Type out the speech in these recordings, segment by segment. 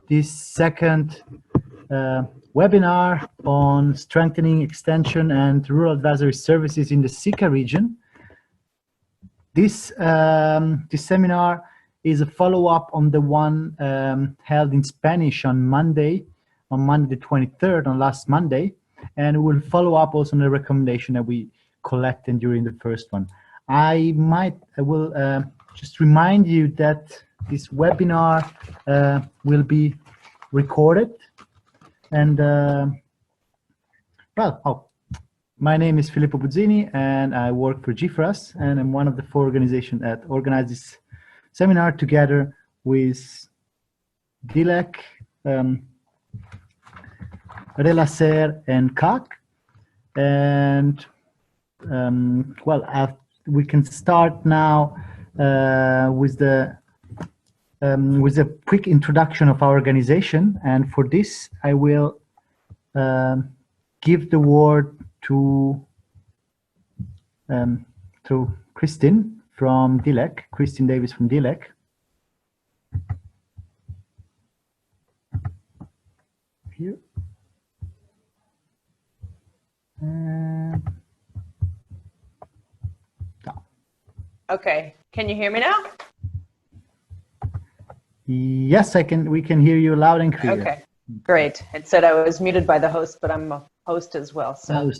this second webinar on strengthening extension and rural advisory services in the SICA region. This seminar is a follow-up on the one held in Spanish on Monday the 23rd, on last Monday, and we'll follow up also on the recommendation that we collected during the first one. I will just remind you that this webinar will be recorded, and my name is Filippo Buzzini, and I work for GFRAS, and I'm one of the 4 organizations that organized this seminar together with DILEC, Relacer, and CAC. And we can start now with a quick introduction of our organization. And for this, I will give the word to Christine from DILEC, Christine Davis from DILEC. Here. Okay, can you hear me now? Yes, I can. We can hear you loud and clear. Okay, great. It said I was muted by the host, but I'm a host as well, so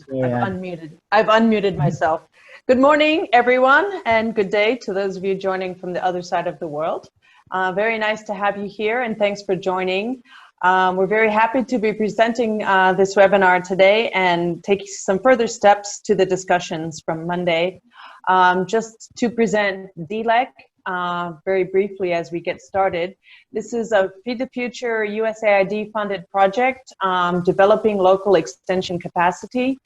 I've unmuted myself. Good morning, everyone, and good day to those of you joining from the other side of the world. Very nice to have you here, and thanks for joining. We're very happy to be presenting this webinar today and take some further steps to the discussions from Monday. Just to present DILEC very briefly as we get started. This is a Feed the Future USAID funded project developing local extension capacity,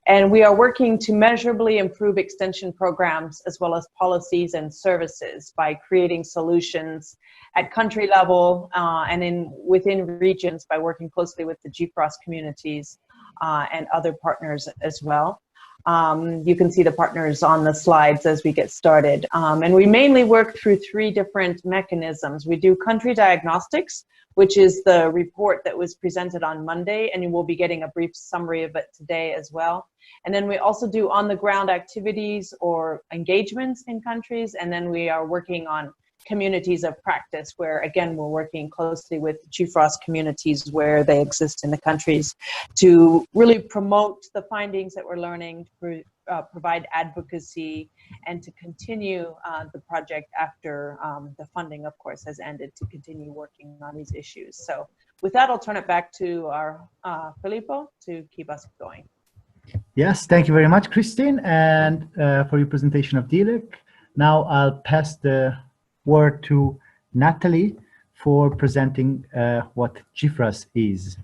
and we are working to measurably improve extension programs as well as policies and services by creating solutions at country level and within regions by working closely with the GFRAS communities and other partners as well. You can see the partners on the slides as we get started. And we mainly work through 3 different mechanisms. We do country diagnostics, which is the report that was presented on Monday, and you will be getting a brief summary of it today as well. And then we also do on-the-ground activities or engagements in countries, and then we are working on communities of practice where, again, we're working closely with GFRAS communities where they exist in the countries to really promote the findings that we're learning, to provide advocacy, and to continue the project after the funding, of course, has ended, to continue working on these issues. So with that, I'll turn it back to our Filippo to keep us going. Yes, thank you very much, Christine, and for your presentation of DILEC. Now I'll pass the word to Natalie for presenting what GFRAS is.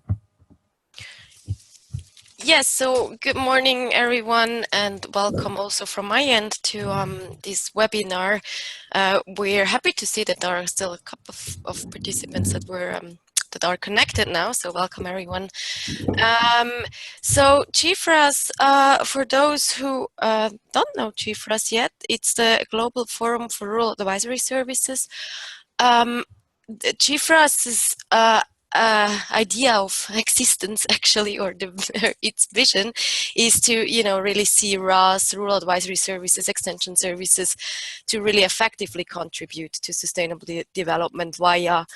Yes, so good morning, everyone, and welcome also from my end to this webinar. We're happy to see that there are still a couple of participants that are connected now, so welcome everyone. So GFRAS, for those who don't know GFRAS yet, it's the Global Forum for Rural Advisory Services. GFRAS's idea of existence, actually, or its vision, is to really see RAS, rural advisory services, extension services, to really effectively contribute to sustainable development via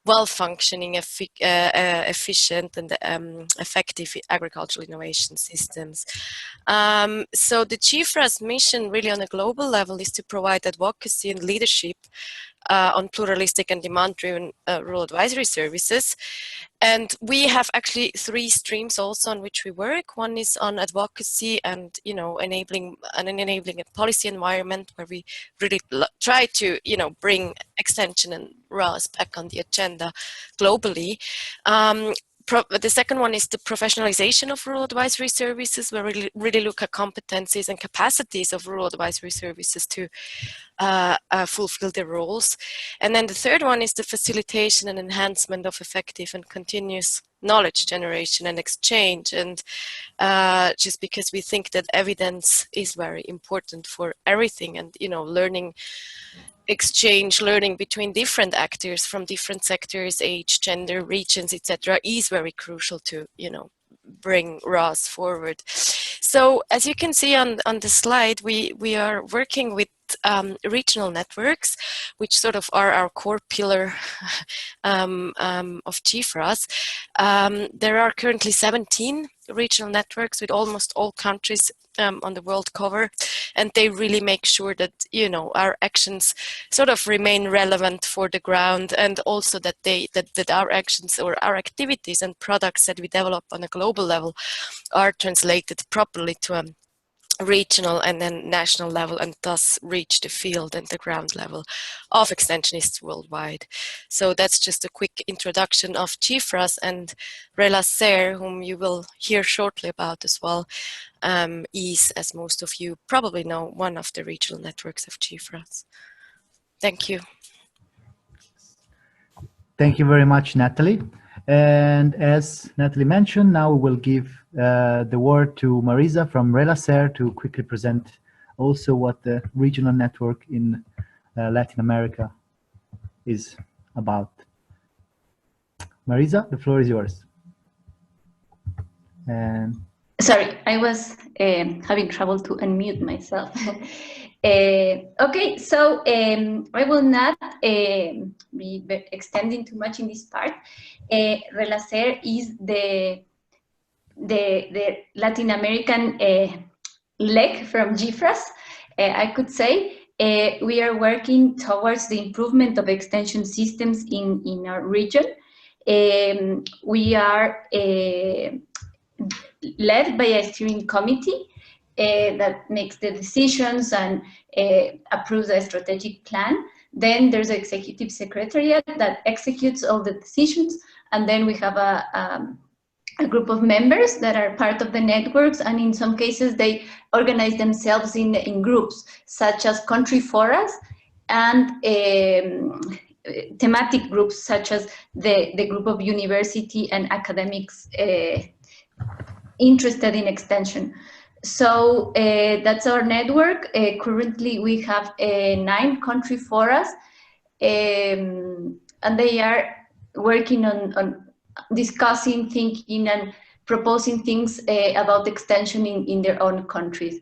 well-functioning, efficient and effective agricultural innovation systems. So the GFRAS mission really on a global level is to provide advocacy and leadership on pluralistic and demand-driven rural advisory services. And we have actually 3 streams also on which we work. One is on advocacy and enabling a policy environment where we really try to bring extension and RAS back on the agenda globally. The second one is the professionalization of rural advisory services, where we really look at competencies and capacities of rural advisory services to fulfill their roles. And then the third one is the facilitation and enhancement of effective and continuous knowledge generation and exchange. And just because we think that evidence is very important for everything, and learning exchange learning between different actors from different sectors, age, gender, regions, etc., is very crucial to, bring ROS forward. So as you can see on the slide, we are working with regional networks, which sort of are our core pillar of GFRAS. There are currently 17 regional networks with almost all countries on the world covered, and they really make sure that our actions sort of remain relevant for the ground, and also that that our actions or our activities and products that we develop on a global level are translated properly to a regional and then national level, and thus reach the field and the ground level of extensionists worldwide. So that's just a quick introduction of GFRAS, and RELACER, whom you will hear shortly about as well, is, as most of you probably know, one of the regional networks of GFRAS. Thank you. Thank you very much, Natalie. And as Natalie mentioned, now we will give the word to Marisa from RELACER to quickly present also what the regional network in Latin America is about. Marisa, the floor is yours. And sorry, I was having trouble to unmute myself. Okay, so I will not be extending too much in this part. RELACER is the Latin American leg from GFRAS, I could say. We are working towards the improvement of extension systems in our region. We are led by a steering committee that makes the decisions and approves a strategic plan. Then there's an executive secretariat that executes all the decisions, and then we have a group of members that are part of the networks, and in some cases they organize themselves in groups, such as country forums and thematic groups, such as the group of university and academics interested in extension. So that's our network. Currently we have 9 country forums, and they are working on discussing, thinking, and proposing things about extension in their own countries.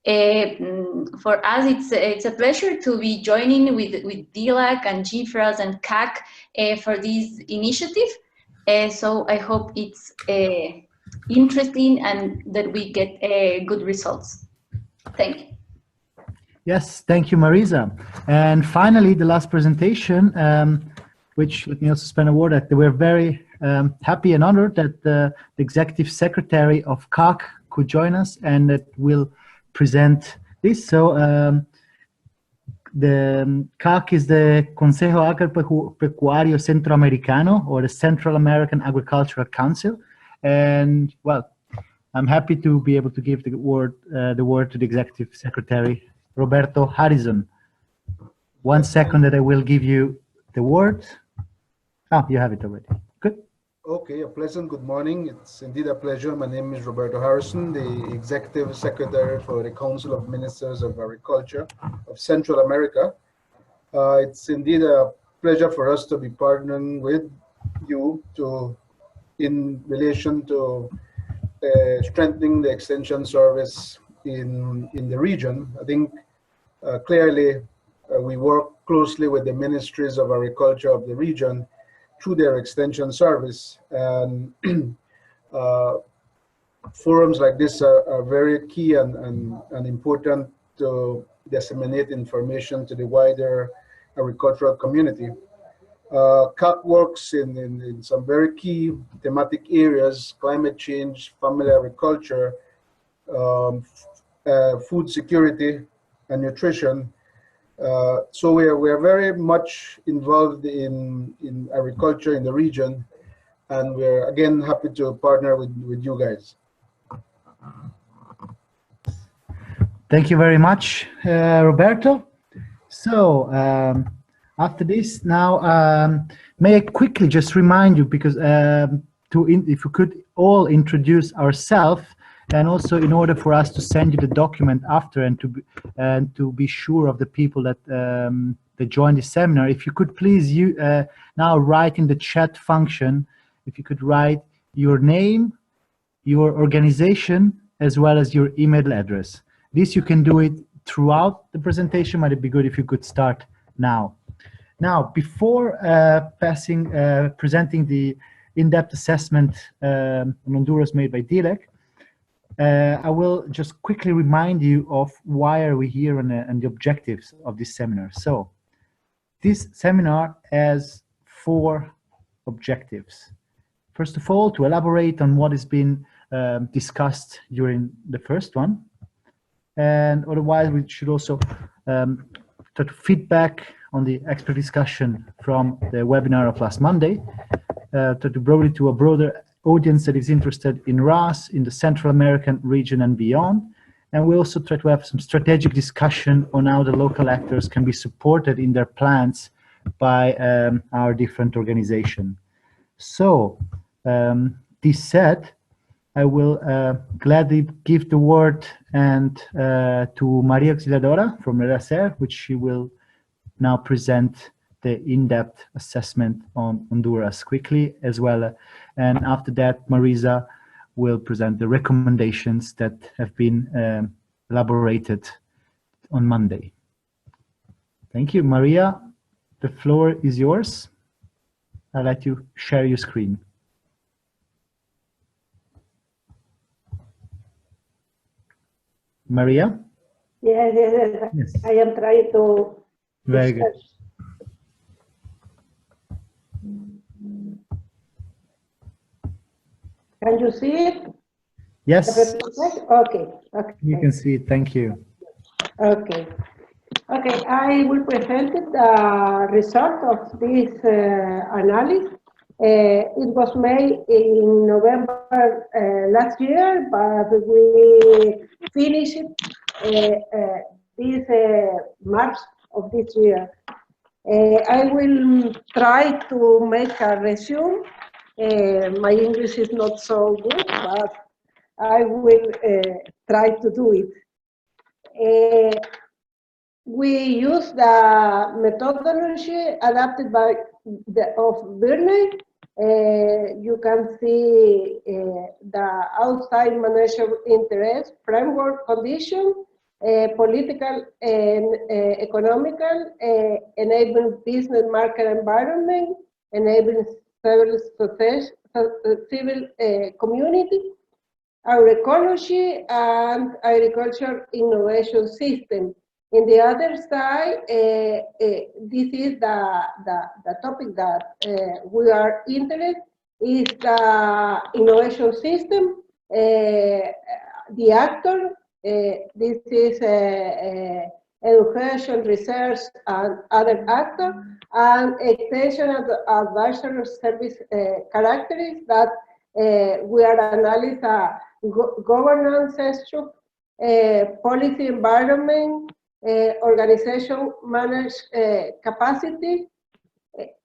For us, it's a pleasure to be joining with DLAC and GFRAS and CAC for this initiative. So I hope it's interesting and that we get good results. Thank you. Yes, thank you, Marisa. And finally, the last presentation, which let me also spend a word at. We're very happy and honored that the executive secretary of CAC could join us and that will present this. So the CAC is the Consejo Agropecuario Centroamericano, or the Central American Agricultural Council. And well, I'm happy to be able to give the word to the executive secretary, Roberto Harrison. 1 second that I will give you the word. Oh, you have it already. Good. Okay, a pleasant good morning. It's indeed a pleasure. My name is Roberto Harrison, the Executive Secretary for the Council of Ministers of Agriculture of Central America. It's indeed a pleasure for us to be partnering with you in relation to strengthening the extension service in the region. I think clearly we work closely with the ministries of agriculture of the region through their extension service, and forums like this are very key and important to disseminate information to the wider agricultural community. CAC works in some very key thematic areas: climate change, family agriculture, food security, and nutrition. So we are very much involved in agriculture in the region, and we're again happy to partner with you guys. Thank you very much, Roberto. So after this, now may I quickly just remind you, because if we could all introduce ourselves, and also in order for us to send you the document after, and to be sure of the people that that joined this seminar, if you could please now write in the chat function, if you could write your name, your organization, as well as your email address. This you can do it throughout the presentation, but it'd be good if you could start now. Now, before presenting the in-depth assessment on Honduras made by DLEC, I will just quickly remind you of why are we here and the objectives of this seminar. So, this seminar has 4 objectives. First of all, to elaborate on what has been discussed during the first one, and otherwise we should also try to feedback on the expert discussion from the webinar of last Monday, to broaden to a broader audience that is interested in RAS, in the Central American region and beyond. And we also try to have some strategic discussion on how the local actors can be supported in their plans by our different organizations. So, this said, I will gladly give the word to Maria Auxiliadora from REDACER, which she will now present the in-depth assessment on Honduras quickly as well. And after that, Marisa will present the recommendations that have been elaborated on Monday. Thank you, Maria. The floor is yours. I'll let you share your screen. Maria? Yes. I am trying to. Very good. Can you see it? Yes. Okay. You can see it. Thank you. Okay. I will present the result of this analysis. It was made in November last year, but we finished it this March of this year. I will try to make a resume. My English is not so good, but I will try to do it. We use the methodology adapted by of Burney. You can see the outside management interest framework condition, political and economical, enabling business market environment, enabling civil community, agroecology, and agriculture innovation system. In the other side, this is the topic that we are interested is the innovation system, the actor. This is education, research, and other actors, and extension of the advisory service characteristics that we are analyzing governance structure, policy environment, organization manage capacity,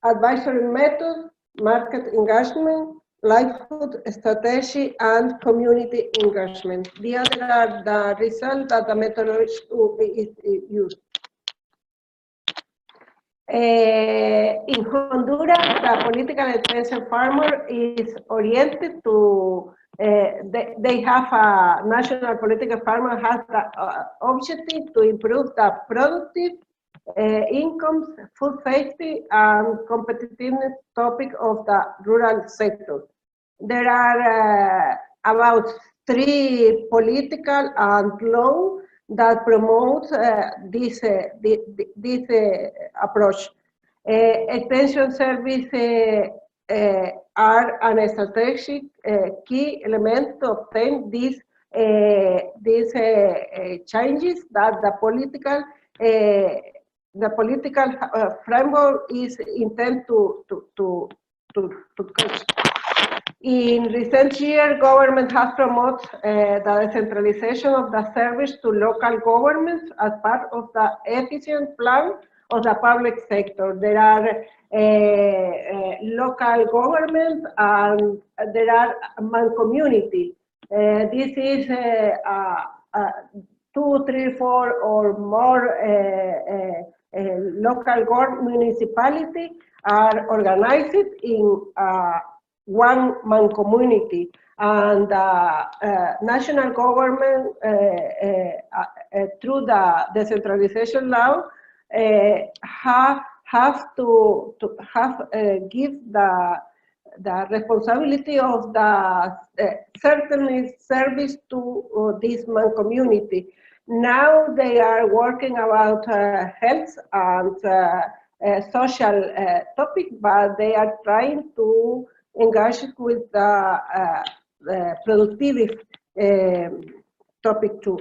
advisory method, market engagement, livelihood strategy, and community engagement. The other are the results that the methodology is used. In Honduras, the political extension farmer is oriented to, they have a national political farmer has the objective to improve the productive incomes, food safety, and competitiveness topic of the rural sector. There are about 3 political and law that promote this approach. Extension service are an strategic key element to obtain these changes that the political framework is intended to catch. In recent years, government has promoted the decentralization of the service to local governments as part of the efficient plan of the public sector. There are local governments and there are man-community. This is 2, 3, 4 or more local municipality are organized in one mancomunity, and national government through the decentralization law have to give the responsibility of the certain service to this mancomunity. Now they are working about health and social topic, but they are trying to engage with the productive topic too.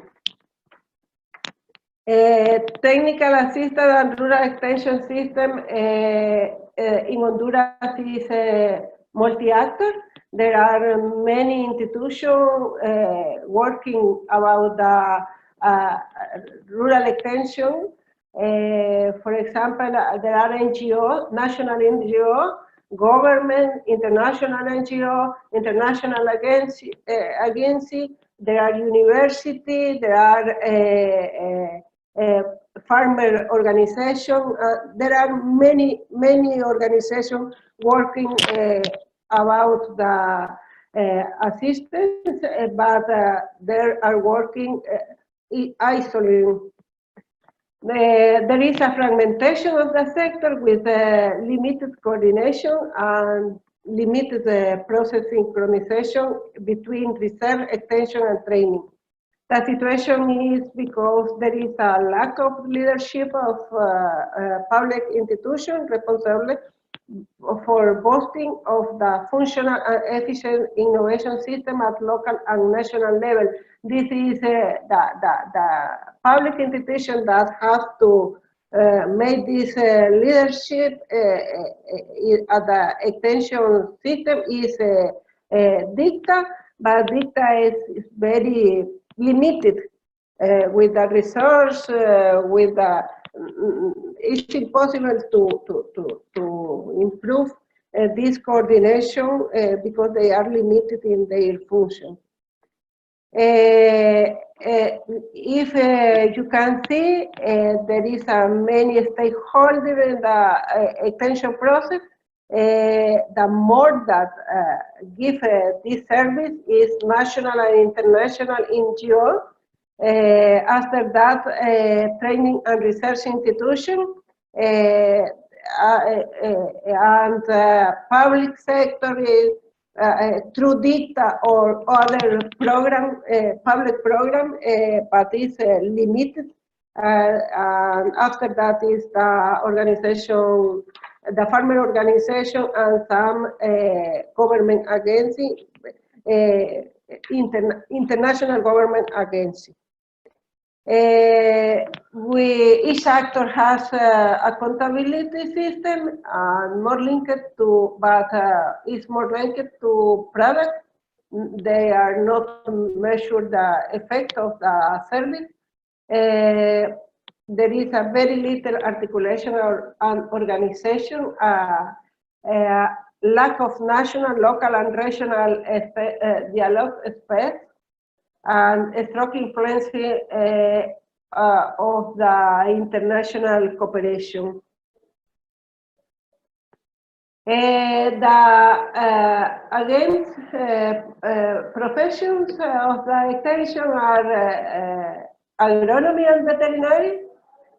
Technical assistance and rural extension system in Honduras is multi-actor. There are many institutions working about the rural extension. For example, there are NGO, national NGO, government, international NGO, international agency, there are university, there are farmer organization. There are many organizations working about the assistance, but they are working isolated. There is a fragmentation of the sector with limited coordination and limited process synchronization between research, extension, and training. The situation is because there is a lack of leadership of public institutions responsible for boosting of the functional and efficient innovation system at local and national level. This is the public institution that have to make this leadership at the extension system is DICTA, but DICTA is very limited with the resource, with the it's impossible to improve this coordination because they are limited in their function. If you can see, there is many stakeholders in the extension process. The more that give this service is national and international NGO. After that, training and research institution and public sector is through DICTA or other program, public program, but it's limited. And after that is the organization, the farmer organization, and some government agency, international government agency. Each actor has accountability system and more linked to, but is more linked to product. They are not measure the effect of the service. There is a very little articulation and organization, lack of national, local, and regional dialogue space, and a strong influence of the international cooperation. Professions of the extension are agronomy and veterinary.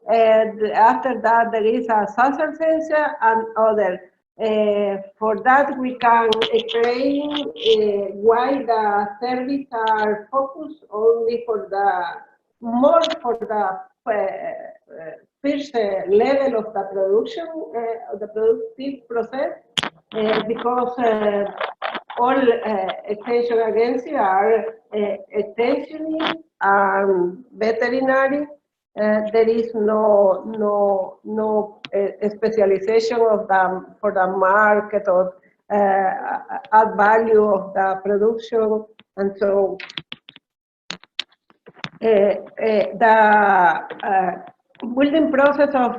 After that, there is a social science and other. For that, we can explain why the services are focused only for the first level of the production, of the productive process, because all extension agencies are extensionists and veterinary. There is no specialization of them for the market or add value of the production, and so the building process of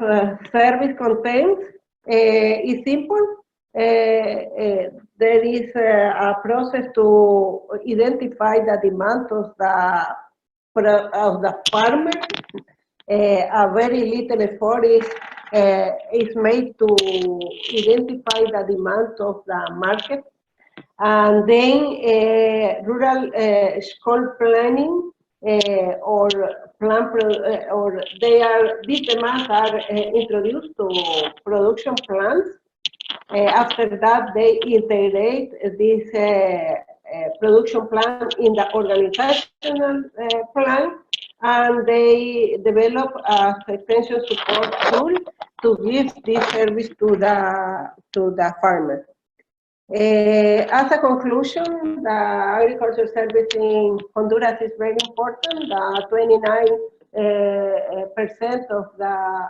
service content is simple. There is a process to identify the demand of the farmer. a very little effort is made to identify the demands of the market. And then rural school planning or these demands are introduced to production plans. After that, they integrate this production plan in the organizational plan, and they develop a extension support tool to give this service to the farmer. As a conclusion, the agriculture service in Honduras is very important. 29% of the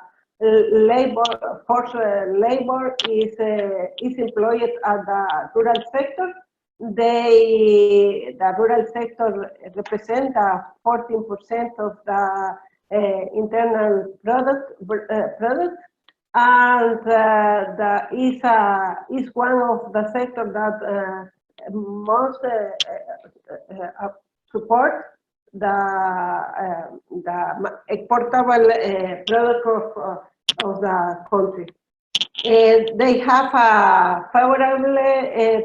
forced labor is employed at the rural sector. The rural sector represents 14% of the internal product, and is one of the sectors that most support the exportable product of the country. They have a favorable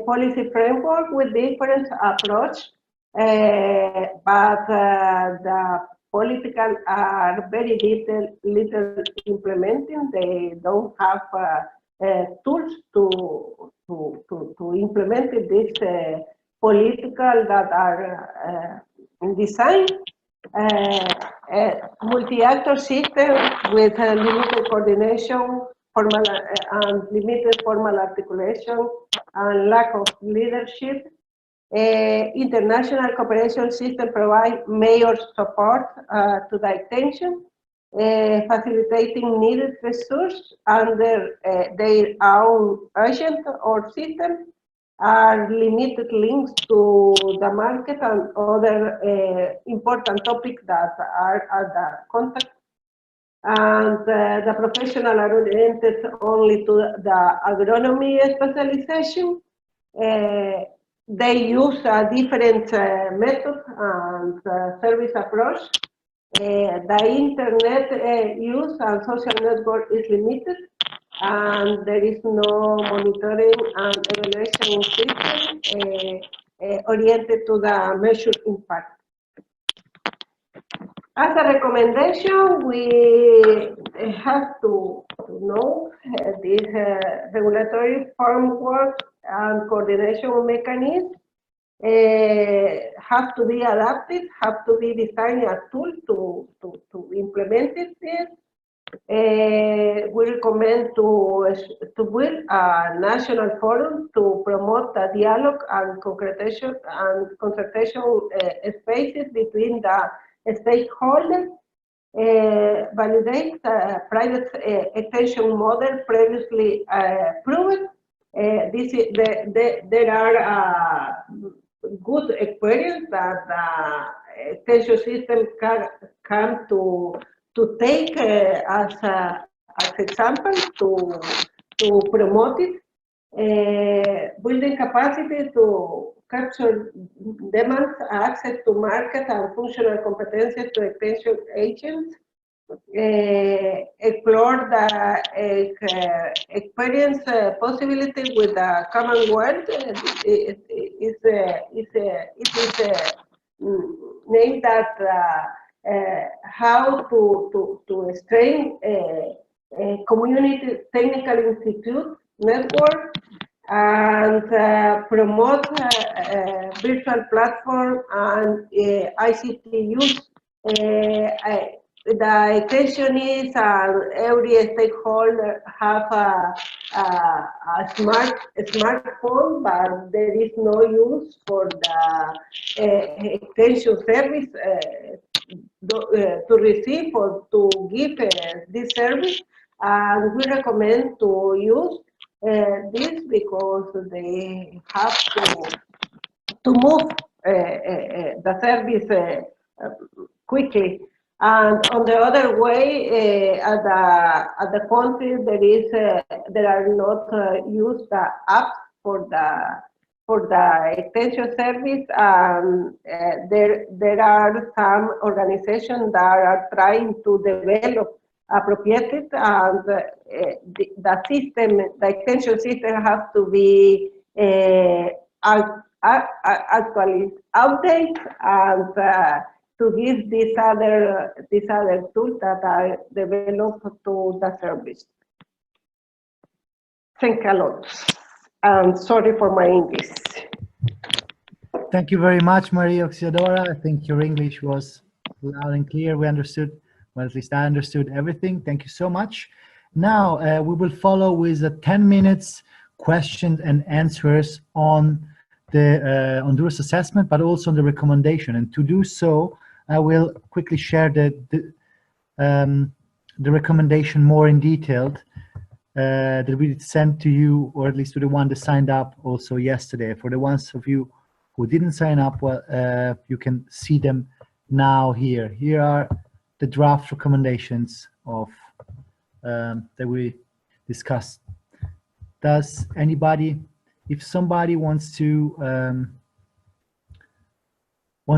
policy framework with different approach, but the political are very little implementing. They don't have tools to implement this political that are designed. Multi-actor system with limited coordination, limited formal articulation, and lack of leadership. International cooperation system provide major support to the extension, facilitating needed resources under their own agent or system, are limited links to the market and other important topics that are at the contact. And the professional are oriented only to the agronomy specialization. They use a different method and service approach. The internet use and social network is limited, and there is no monitoring and evaluation system oriented to the measured impact. As a recommendation, we have to know this regulatory framework and coordination mechanism have to be adapted, have to be designed as tool to implement it. We recommend to build a national forum to promote the dialogue and concertation spaces between the stakeholders, validate private extension model previously proven. There are good experience that the extension system can to take as example to promote it, building capacity to capture demands, access to market and functional competencies to extension agents, explore the experience possibility with the Commonwealth. It is named that how to strengthen a community technical institute network and promote virtual platform and ICT use. The extensionists and every stakeholder have a smartphone, but there is no use for the extension service to receive or to give this service. And we recommend to use this because they have to move the service quickly. And on the other way, at the country, there are not used the apps for the for the extension service. There are some organizations that are trying to develop appropriated, and the system, the extension system, has to be actually update and to give these other tools that are developed to the service. Thank you a lot. And sorry for my English. Thank you very much, Maria Auxiliadora. I think your English was loud and clear. We understood, well, at least I understood everything. Thank you so much. Now we will follow with a 10 minutes questions and answers on the Honduras assessment, but also on the recommendation. And to do so, I will quickly share the recommendation more in detail that we sent to you, or at least to the one that signed up also yesterday. For the ones of you who didn't sign up, well, you can see them now here. Here are the draft recommendations of that we discussed. Does anybody, if somebody wants to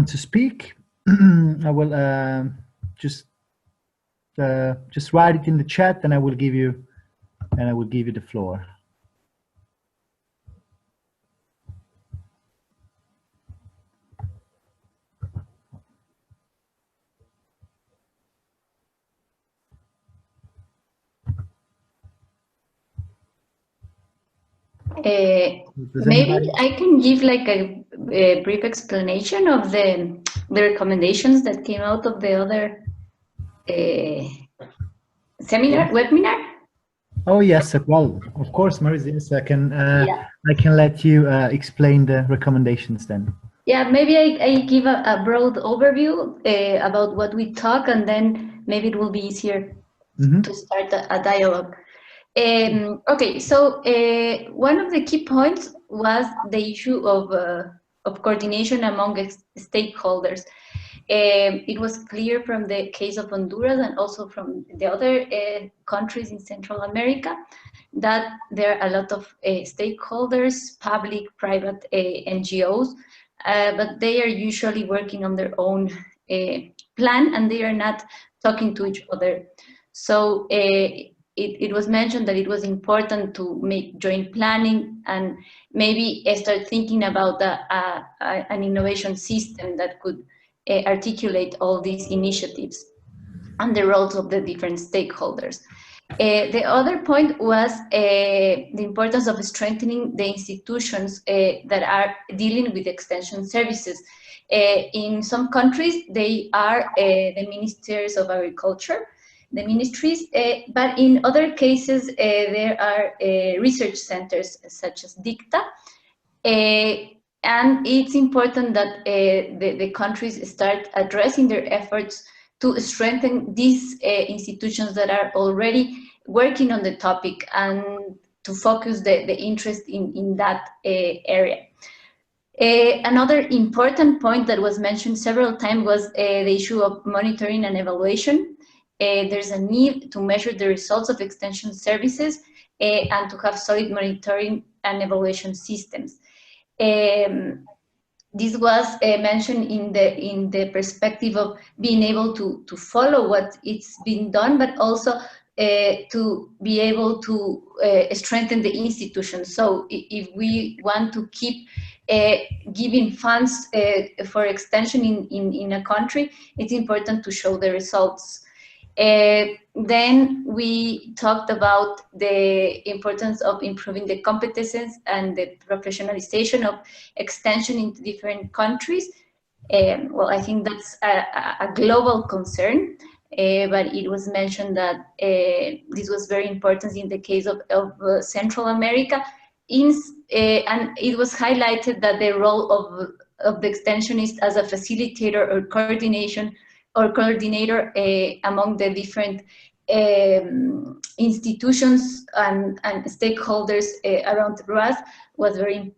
speak, I will just write it in the chat, and I will give you the floor. Maybe I can give like a brief explanation of the recommendations that came out of the other webinar. Oh yes, well, of course, Marisa, yes, I can let you explain the recommendations then. Yeah, maybe I give a broad overview about what we talk, and then maybe it will be easier to start a dialogue. Okay, so one of the key points was the issue of coordination among stakeholders. It was clear from the case of Honduras and also from the other countries in Central America that there are a lot of stakeholders, public, private, NGOs, but they are usually working on their own plan, and they are not talking to each other. So it was mentioned that it was important to make joint planning and maybe start thinking about an innovation system that could articulate all these initiatives and the roles of the different stakeholders. The other point was the importance of strengthening the institutions that are dealing with extension services. In some countries, they are the ministers of agriculture, the ministries, but in other cases, there are research centers such as DICTA. And it's important that the countries start addressing their efforts to strengthen these institutions that are already working on the topic and to focus the interest in that area. Another important point that was mentioned several times was the issue of monitoring and evaluation. There's a need to measure the results of extension services and to have solid monitoring and evaluation systems. This was mentioned in the perspective of being able to follow what it's been done, but also to be able to strengthen the institutions. So if we want to keep giving funds for extension in a country, it's important to show the results. Then we talked about the importance of improving the competences and the professionalization of extension into different countries. Well, I think that's a global concern, but it was mentioned that this was very important in the case of Central America. And it was highlighted that the role of the extensionist as a facilitator or coordinator among the different institutions and stakeholders around the RAS was very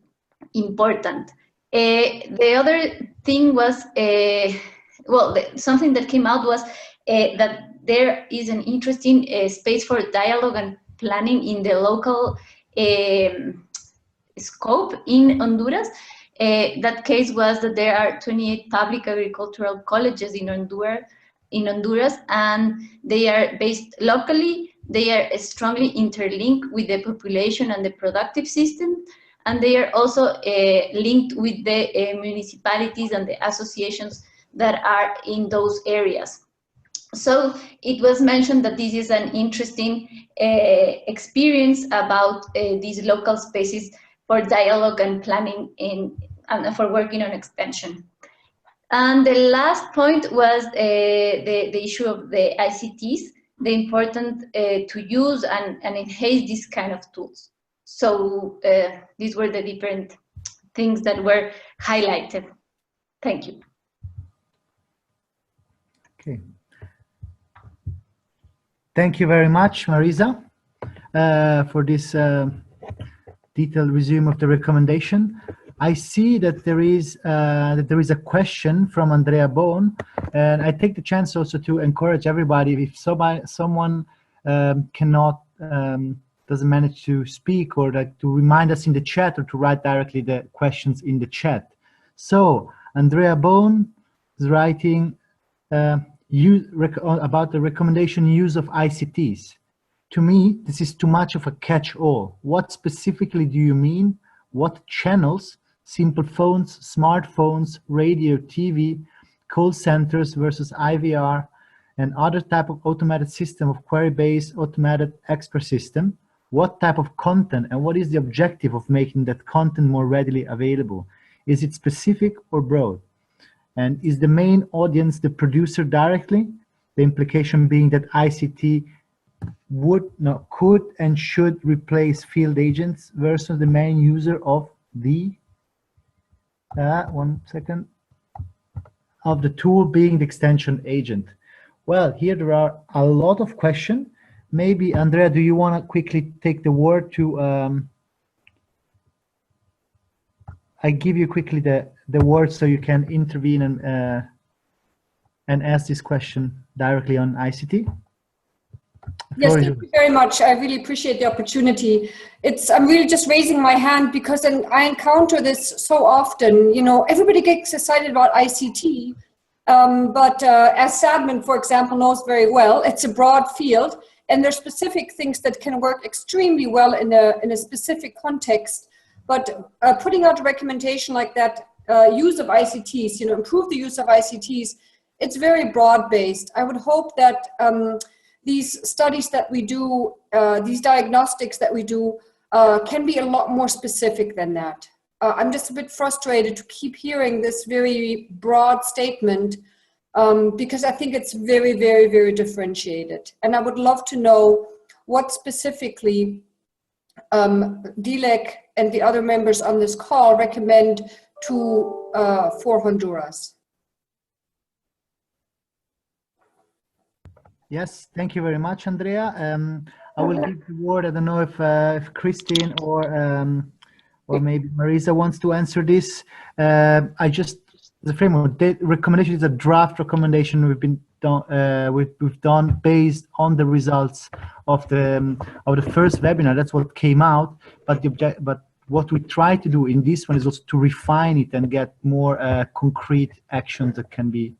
important. The other thing was, something that came out was that there is an interesting space for dialogue and planning in the local scope in Honduras. That case was that there are 28 public agricultural colleges in Honduras, and they are based locally. They are strongly interlinked with the population and the productive system, and they are also linked with the municipalities and the associations that are in those areas. So it was mentioned that this is an interesting experience about these local spaces for dialogue and planning and for working on extension. And the last point was the issue of the ICTs, the important to use and enhance these kind of tools. So these were the different things that were highlighted. Thank you. Okay. Thank you very much, Marisa, for this detailed resume of the recommendation. I see that there is a question from Andrea Bone, and I take the chance also to encourage everybody, if someone cannot doesn't manage to speak, or like to remind us in the chat, or to write directly the questions in the chat. So Andrea Bone is writing about the recommendation use of ICTs. To me, this is too much of a catch-all. What specifically do you mean? What channels? Simple phones, smartphones, radio, TV, call centers versus IVR, and other type of automated system of query-based automated expert system. What type of content, and what is the objective of making that content more readily available? Is it specific or broad? And is the main audience the producer directly? The implication being that ICT could and should replace field agents versus the main user of the of the tool being the extension agent. Well, here there are a lot of questions. Maybe Andrea, do you want to quickly take the word to I give you quickly the word so you can intervene and ask this question directly on ICT. Yes, thank you very much. I really appreciate the opportunity. I'm really just raising my hand because I encounter this so often. You know, everybody gets excited about ICT, but as Sadman, for example, knows very well, it's a broad field, and there's specific things that can work extremely well in a specific context. But putting out a recommendation like that, use of ICTs, you know, improve the use of ICTs, it's very broad-based. I would hope that these studies that we do, these diagnostics that we do, can be a lot more specific than that. I'm just a bit frustrated to keep hearing this very broad statement because I think it's very, very, very differentiated. And I would love to know what specifically DLEC and the other members on this call recommend for Honduras. Yes, thank you very much, Andrea. I will give the word. I don't know if Christine or maybe Marisa wants to answer this. The framework, the recommendation is a draft recommendation we've done based on the results of the first webinar. That's what came out. But what we try to do in this one is also to refine it and get more concrete actions that can be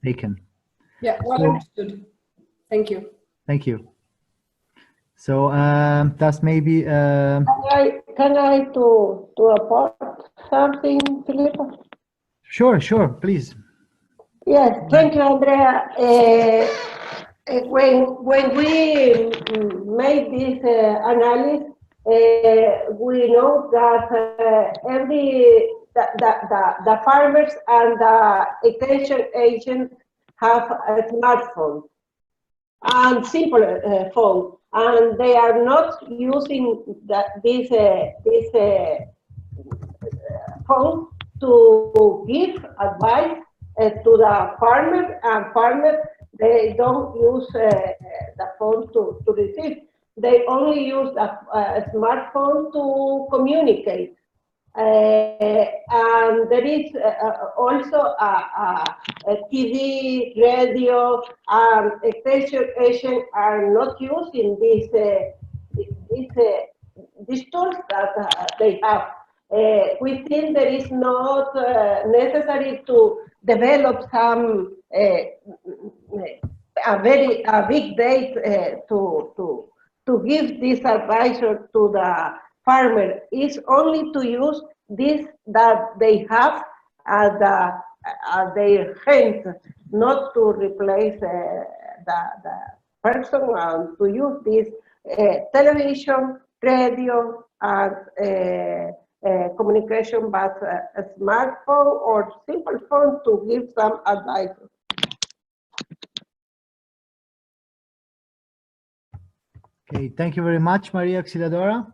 taken. Yeah, well understood. Thank you. Thank you. So that's maybe. Can I to report something, Filippo? Sure, please. Yes, thank you, Andrea. When we made this analysis, we know that the farmers and the extension agent have a smartphone and simple phone, and they are not using this phone to give advice to the farmer, and farmers, they don't use the phone to receive. They only use a smartphone to communicate. And there is also a TV, radio, extension agent are not using this these tools that they have. We think there is not necessary to develop some a big data to give this advisor to the farmer. Is only to use this that they have at their hands, not to replace the person, and to use this television, radio, and communication, but a smartphone or simple phone to give some advice. Okay, thank you very much, Maria Auxiliadora.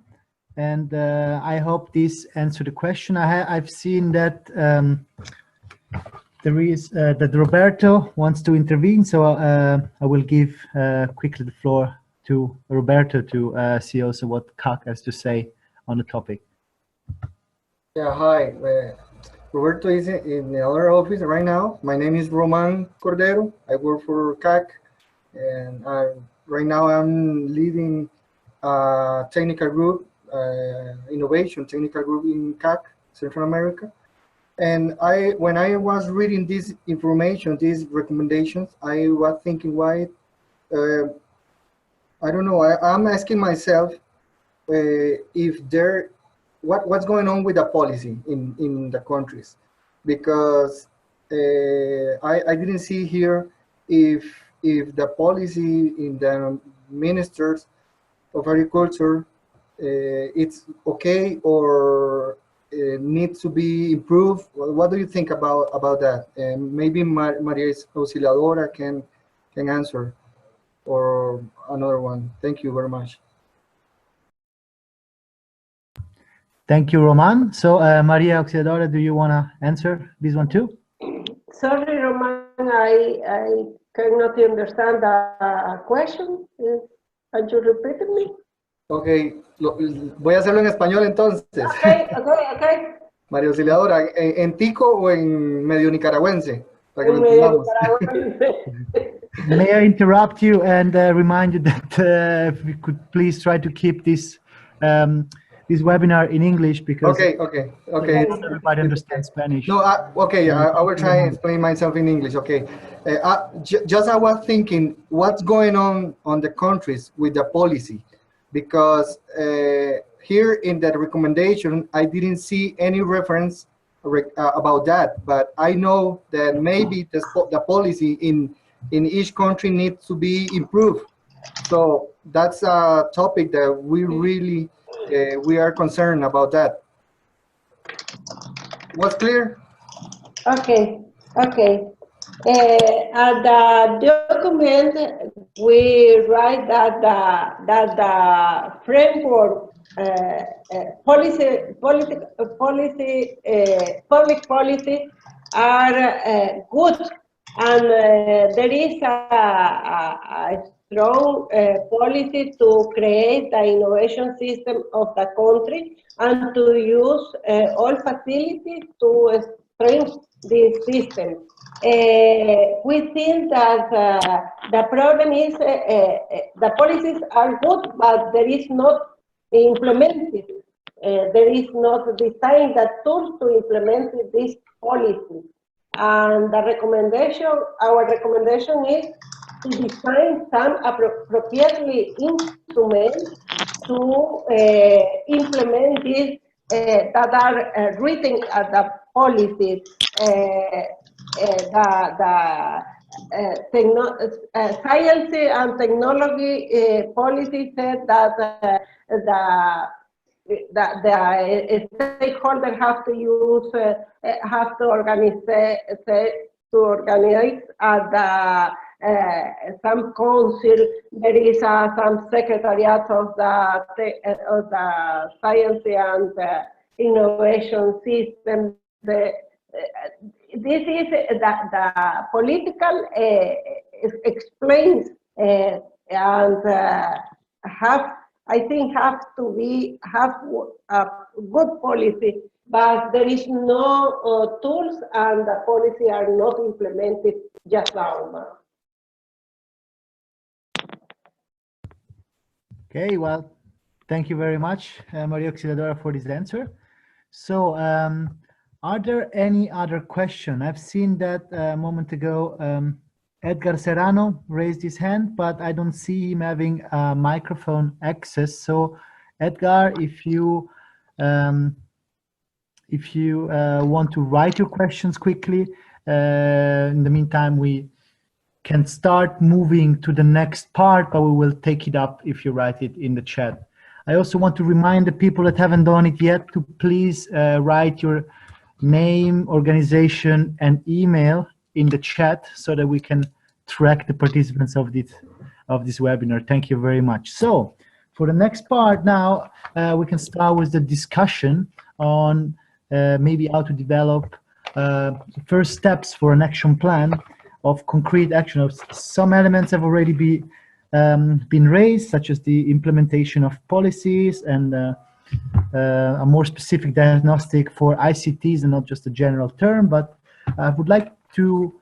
And I hope this answered the question. I've seen that there is that Roberto wants to intervene, so I will give quickly the floor to Roberto to see also what CAC has to say on the topic. Yeah, hi. Roberto is in the other office right now. My name is Roman Cordero. I work for CAC, and right now I'm leading a technical group, innovation technical group in CAC, Central America. And when I was reading this information, these recommendations, I was thinking, why? I don't know. I'm asking myself if what's going on with the policy in the countries, because I didn't see here if the policy in the ministers of agriculture it's okay or needs to be improved. What do you think about that? And maybe Maria Auxiliadora can answer, or another one. Thank you very much. Thank you, Roman. So, Maria Auxiliadora, do you want to answer this one too? Sorry, Roman, I cannot understand the question. Can you repeat it me? Okay, voy a hacerlo en español entonces. Okay. María Auxiliadora, ¿en tico o en medio nicaragüense? Para que lo Medio entendamos. May I interrupt you and remind you that if we could please try to keep this this webinar in English, because Okay. not everybody understands Spanish. No, okay, I will try and explain myself in English. Okay, just I was thinking, what's going on the countries with the policy, because here in that recommendation, I didn't see any reference about that, but I know that maybe the policy in each country needs to be improved. So that's a topic that we really we are concerned about that. Was clear? Okay. At the document, we write that the framework public policy are good, and there is a strong policy to create the innovation system of the country and to use all facilities to strengthen this system. We think that the problem is the policies are good, but there is not implemented. There is not designed the tools to implement this policy. And our recommendation is to define some appropriately instruments to implement these that are written as the policies. Science and technology policy said that the stakeholder have to use organize some council. There is some secretariat of the science and innovation system. This is the political explains and I think have a good policy, but there is no tools and the policy are not implemented just now. Okay, well, Thank you very much, Maria Auxiliadora, for this answer. So, are there any other questions? I've seen that a moment ago, Edgar Serrano raised his hand, but I don't see him having microphone access. So, Edgar, if you want to write your questions quickly, in the meantime, we can start moving to the next part, but we will take it up if you write it in the chat. I also want to remind the people that haven't done it yet to please write your name, organization, and email in the chat so that we can track the participants of this webinar. Thank you very much. So for the next part now, we can start with the discussion on maybe how to develop the first steps for an action plan of concrete action. Some elements have already been raised, such as the implementation of policies and a more specific diagnostic for ICTs and not just a general term. But I would like to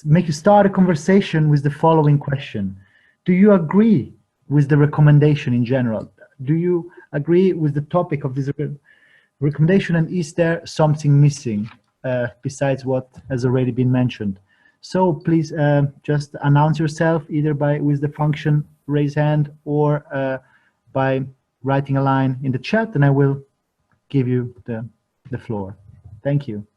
make you start a conversation with the following question. Do you agree with the recommendation in general? Do you agree with the topic of this recommendation, and is there something missing besides what has already been mentioned? So please just announce yourself either with the function raise hand or by writing a line in the chat, and I will give you the floor. Thank you.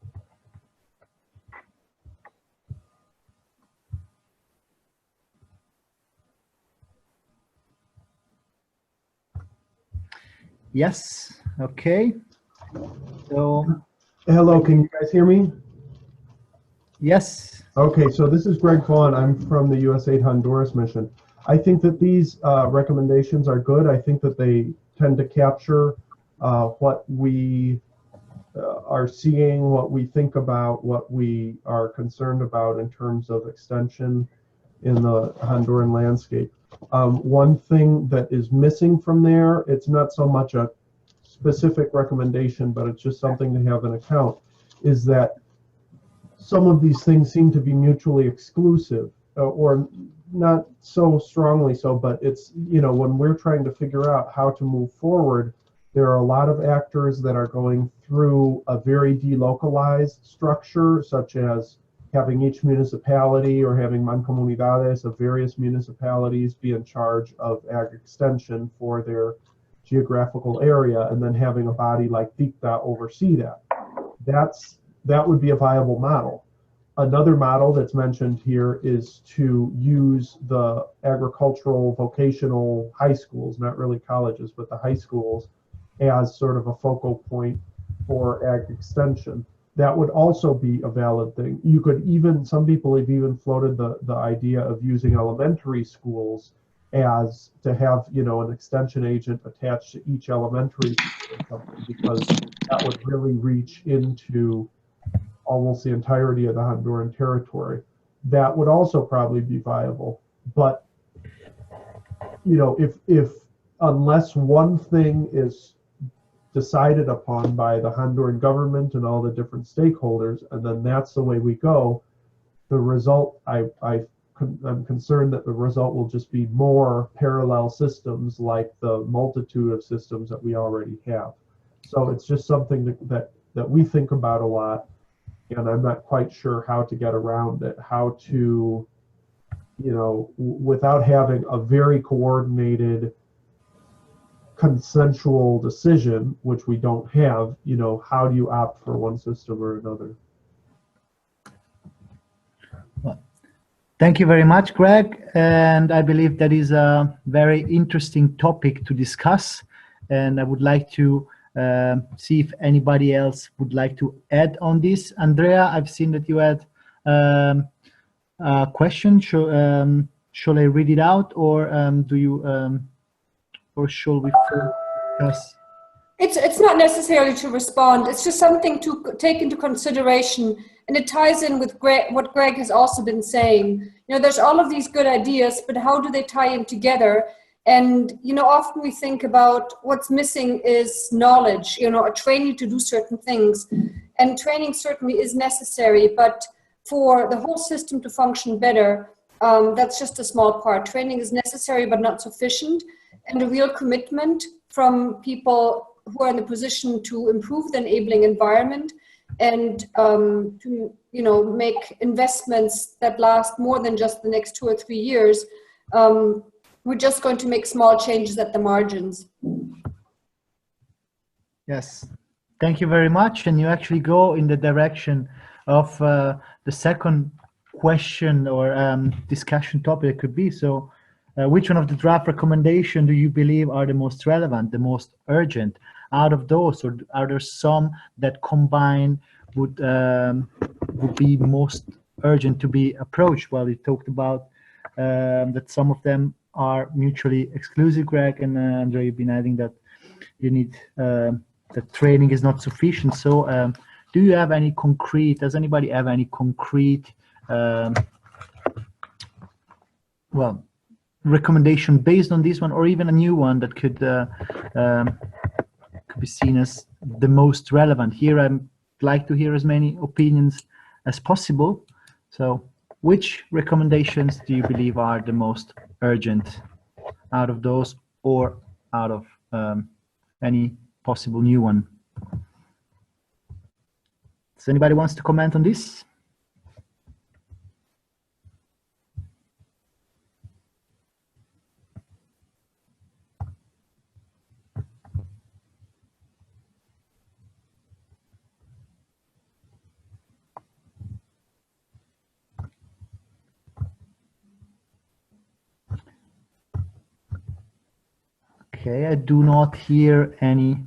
Yes, okay. So, hello, can you guys hear me? Yes. Okay, so this is Greg Vaughn. I'm from the USAID Honduras mission. I think that these recommendations are good. I think that they tend to capture what we are seeing, what we think about, what we are concerned about in terms of extension in the Honduran landscape. One thing that is missing from there, it's not so much a specific recommendation, but it's just something to have an account, is that some of these things seem to be mutually exclusive, or not so strongly so, but it's, you know, when we're trying to figure out how to move forward, there are a lot of actors that are going through a very delocalized structure, such as having each municipality or having mancomunidades of various municipalities be in charge of ag extension for their geographical area, and then having a body like DICTA oversee that. That would be a viable model. Another model that's mentioned here is to use the agricultural vocational high schools, not really colleges, but the high schools, as sort of a focal point for ag extension. That would also be a valid thing. You could even, some people have even floated the idea of using elementary schools as to have, you know, an extension agent attached to each elementary school, because that would really reach into almost the entirety of the Honduran territory. That would also probably be viable. But, you know, if unless one thing is decided upon by the Honduran government and all the different stakeholders, and then that's the way we go, the result, I'm concerned that the result will just be more parallel systems like the multitude of systems that we already have. So it's just something that we think about a lot, and I'm not quite sure how to get around it, how to, you know, without having a very coordinated consensual decision, which we don't have, you know, how do you opt for one system or another? Well, thank you very much, Greg. And I believe that is a very interesting topic to discuss. And I would like to see if anybody else would like to add on this. Andrea, I've seen that you had a question. Shall I read it out, or do you? Or shall we focus? It's not necessarily to respond. It's just something to take into consideration, and it ties in with what Greg has also been saying. You know, there's all of these good ideas, but how do they tie in together? And, you know, often we think about what's missing is knowledge, you know, a training to do certain things. And training certainly is necessary, but for the whole system to function better, That's just a small part. Training is necessary but not sufficient, and a real commitment from people who are in the position to improve the enabling environment and to make investments that last more than just the next 2 or 3 years. We're just going to make small changes at the margins. Yes, thank you very much. And you actually go in the direction of the second question or discussion topic it could be. So which one of the draft recommendations do you believe are the most relevant, the most urgent out of those, or are there some that combined would be most urgent to be approached? Well, you talked about that some of them are mutually exclusive, Greg, and Andre, you've been adding that you need that training is not sufficient. So do you have any concrete, does anybody have any concrete well, recommendation based on this one, or even a new one that could be seen as the most relevant? Here I'd like to hear as many opinions as possible. So which recommendations do you believe are the most urgent out of those, or out of any possible new one? Does anybody wants to comment on this? Okay, I do not hear any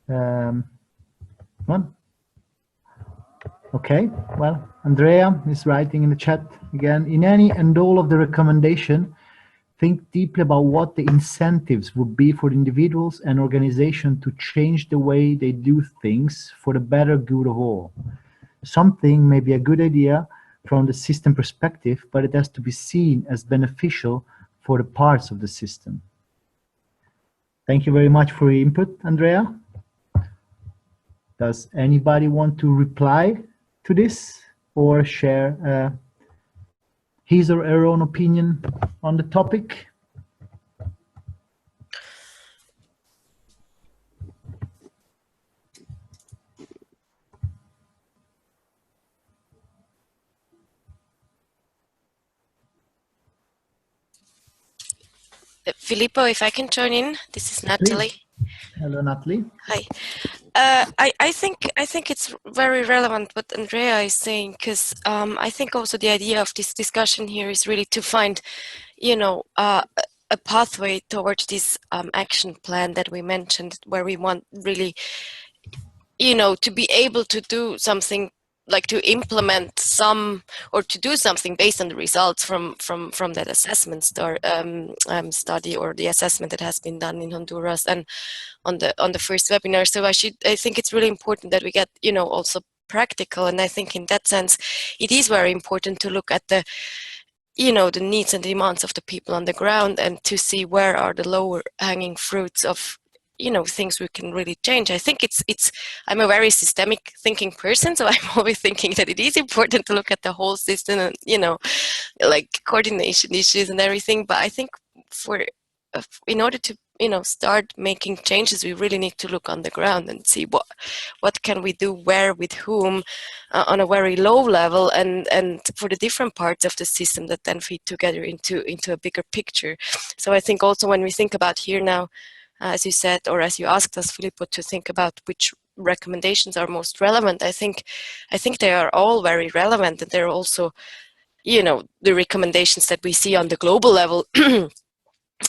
one. Okay, well, Andrea is writing in the chat again. In any and all of the recommendation, think deeply about what the incentives would be for individuals and organizations to change the way they do things for the better good of all. Something may be a good idea from the system perspective, but it has to be seen as beneficial for the parts of the system. Thank you very much for your input, Andrea. Does anybody want to reply to this or share his or her own opinion on the topic? Filippo, if I can join in, this is Natalie. Please. Hello, Natalie. Hi. I think it's very relevant what Andrea is saying, because I think also the idea of this discussion here is really to find, a pathway towards this action plan that we mentioned, where we want really, to be able to do something, like to implement some, or to do something based on the results from that assessment study, or the assessment that has been done in Honduras and on the first webinar. So I think it's really important that we get also practical, and I think in that sense it is very important to look at the the needs and demands of the people on the ground, and to see where are the lower hanging fruits of things we can really change. I think I'm a very systemic thinking person, so I'm always thinking that it is important to look at the whole system and, like coordination issues and everything. But I think in order to, start making changes, we really need to look on the ground and see what can we do, where, with whom, on a very low level, and for the different parts of the system that then feed together into a bigger picture. So I think also when we think about here now, as you said, or as you asked us, Filippo, to think about which recommendations are most relevant, I think they are all very relevant, and they're also, the recommendations that we see on the global level,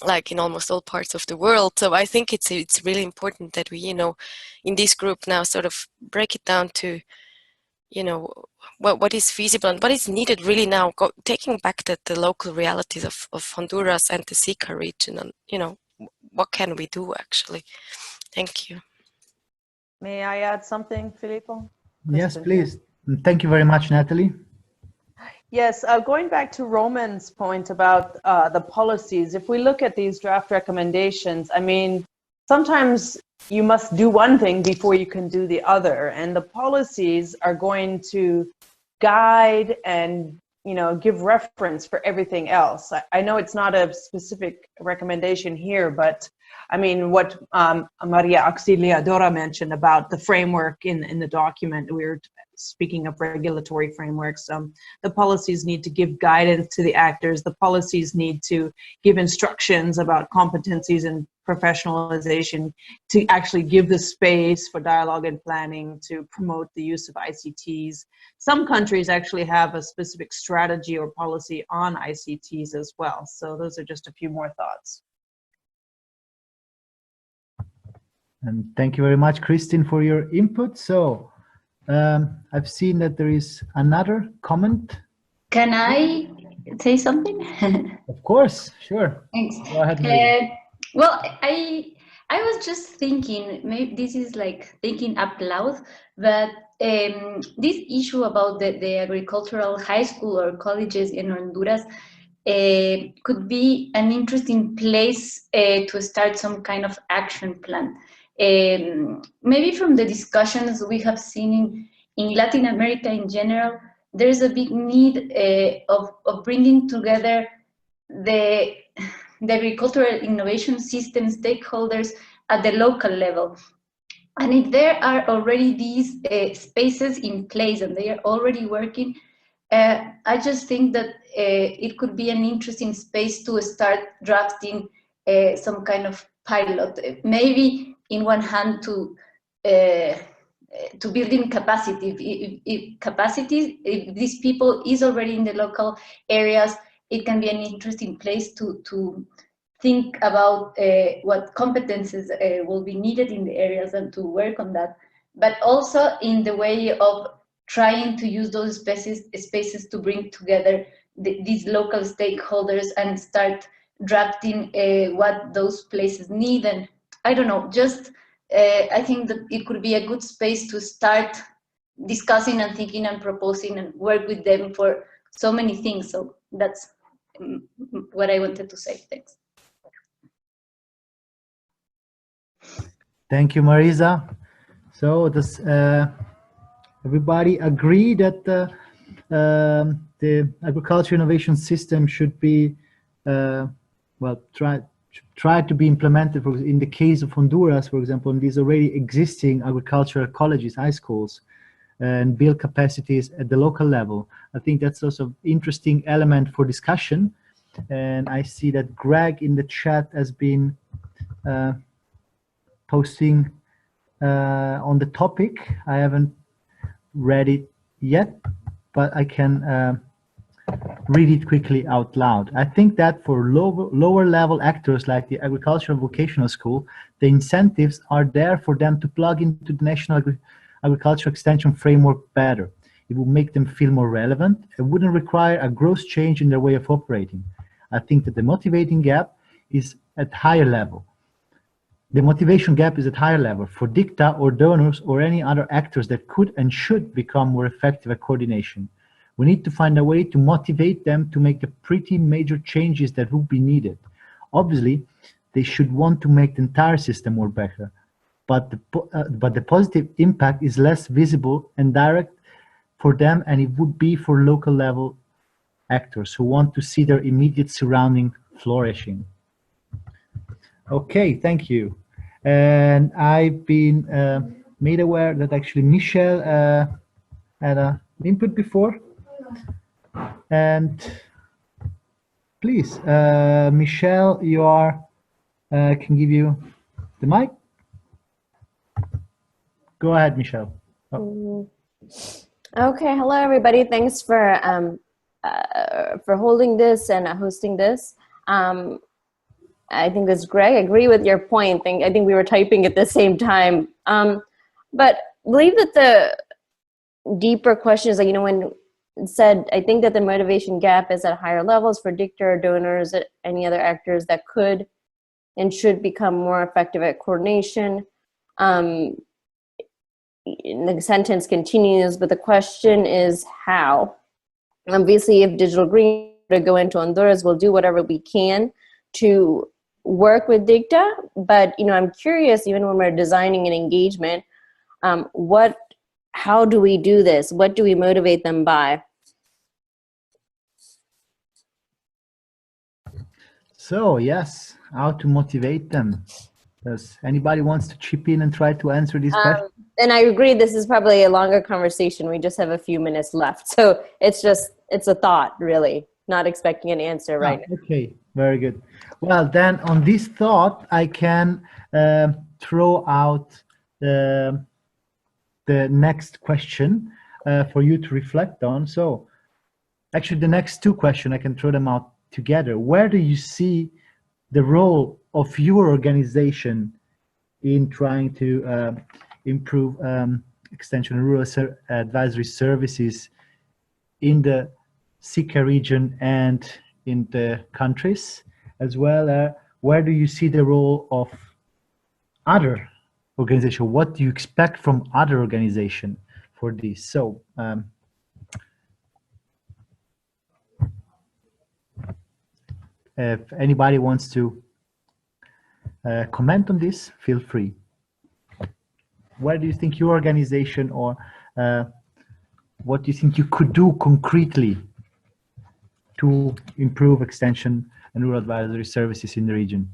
like in almost all parts of the world. So I think it's really important that we, in this group now, sort of break it down to, what is feasible and what is needed really now, taking back the local realities of Honduras and the SICA region, and, what can we do actually? Thank you. May I add something, Filippo? Yes, please. Thank you very much, Natalie. Yes, going back to Roman's point about the policies, if we look at these draft recommendations, I mean, sometimes you must do one thing before you can do the other, and the policies are going to guide and give reference for everything else. I know it's not a specific recommendation here, but I mean, what Maria Auxiliadora mentioned about the framework in the document, we were speaking of regulatory frameworks. The policies need to give guidance to the actors. The policies need to give instructions about competencies and professionalization, to actually give the space for dialogue and planning, to promote the use of ICTs. Some countries actually have a specific strategy or policy on ICTs as well. So those are just a few more thoughts. And thank you very much, Christine, for your input. So I've seen that there is another comment. Can I say something? Of course, sure. Thanks. Go ahead, Maria. Well, I was just thinking, maybe this is like thinking up loud, but this issue about the agricultural high school or colleges in Honduras could be an interesting place to start some kind of action plan. Maybe from the discussions we have seen in Latin America in general, there's a big need of bringing together the agricultural innovation system stakeholders at the local level. And if there are already these spaces in place and they are already working, I just think that it could be an interesting space to start drafting some kind of pilot. Maybe in one hand to building capacity. If these people is already in the local areas, it can be an interesting place to think about what competences will be needed in the areas and to work on that. But also in the way of trying to use those spaces to bring together these local stakeholders and start drafting what those places need. And I don't know, just I think that it could be a good space to start discussing and thinking and proposing and work with them for so many things. So that's what I wanted to say. Thanks. Thank you, Marisa. So does everybody agree that the agriculture innovation system should be try to be implemented in the case of Honduras, for example, in these already existing agricultural colleges, high schools, and build capacities at the local level? I think that's also an interesting element for discussion. And I see that Greg in the chat has been posting on the topic. I haven't read it yet, but I can read it quickly out loud. I think that for lower level actors like the agricultural vocational school, the incentives are there for them to plug into the national agricultural extension framework better. It will make them feel more relevant. It wouldn't require a gross change in their way of operating. I think that the motivating gap is at higher level. The motivation gap is at higher level for dicta or donors or any other actors that could and should become more effective at coordination. We need to find a way to motivate them to make the pretty major changes that will be needed. Obviously, they should want to make the entire system more better, but the positive impact is less visible and direct for them, and it would be for local level actors who want to see their immediate surrounding flourishing. Okay, thank you. And I've been made aware that actually Michelle had an input before. And please, Michelle, you are, can give you the mic. Go ahead, Michelle. Oh. Okay, hello everybody. Thanks for holding this and hosting this. I think that's great. I agree with your point. I think we were typing at the same time. But I believe that the deeper question is, like, when it said, I think that the motivation gap is at higher levels for dictator donors, any other actors that could and should become more effective at coordination. The sentence continues, but the question is how? Obviously, if Digital Green to go into Honduras, we'll do whatever we can to work with dicta. But I'm curious, even when we're designing an engagement, how do we do this? What do we motivate them by? So yes, how to motivate them? Does anybody wants to chip in and try to answer this question? And I agree, this is probably a longer conversation. We just have a few minutes left. So it's a thought, really, not expecting an answer right now. Okay, very good. Well, then on this thought, I can throw out the next question for you to reflect on. So actually the next two questions, I can throw them out together. Where do you see the role of your organization in trying to improve extension and rural advisory services in the SICA region and in the countries, as well? Where do you see the role of other organizations? What do you expect from other organizations for this? So if anybody wants to comment on this, feel free. Where do you think your organization, or what do you think you could do concretely to improve extension and rural advisory services in the region?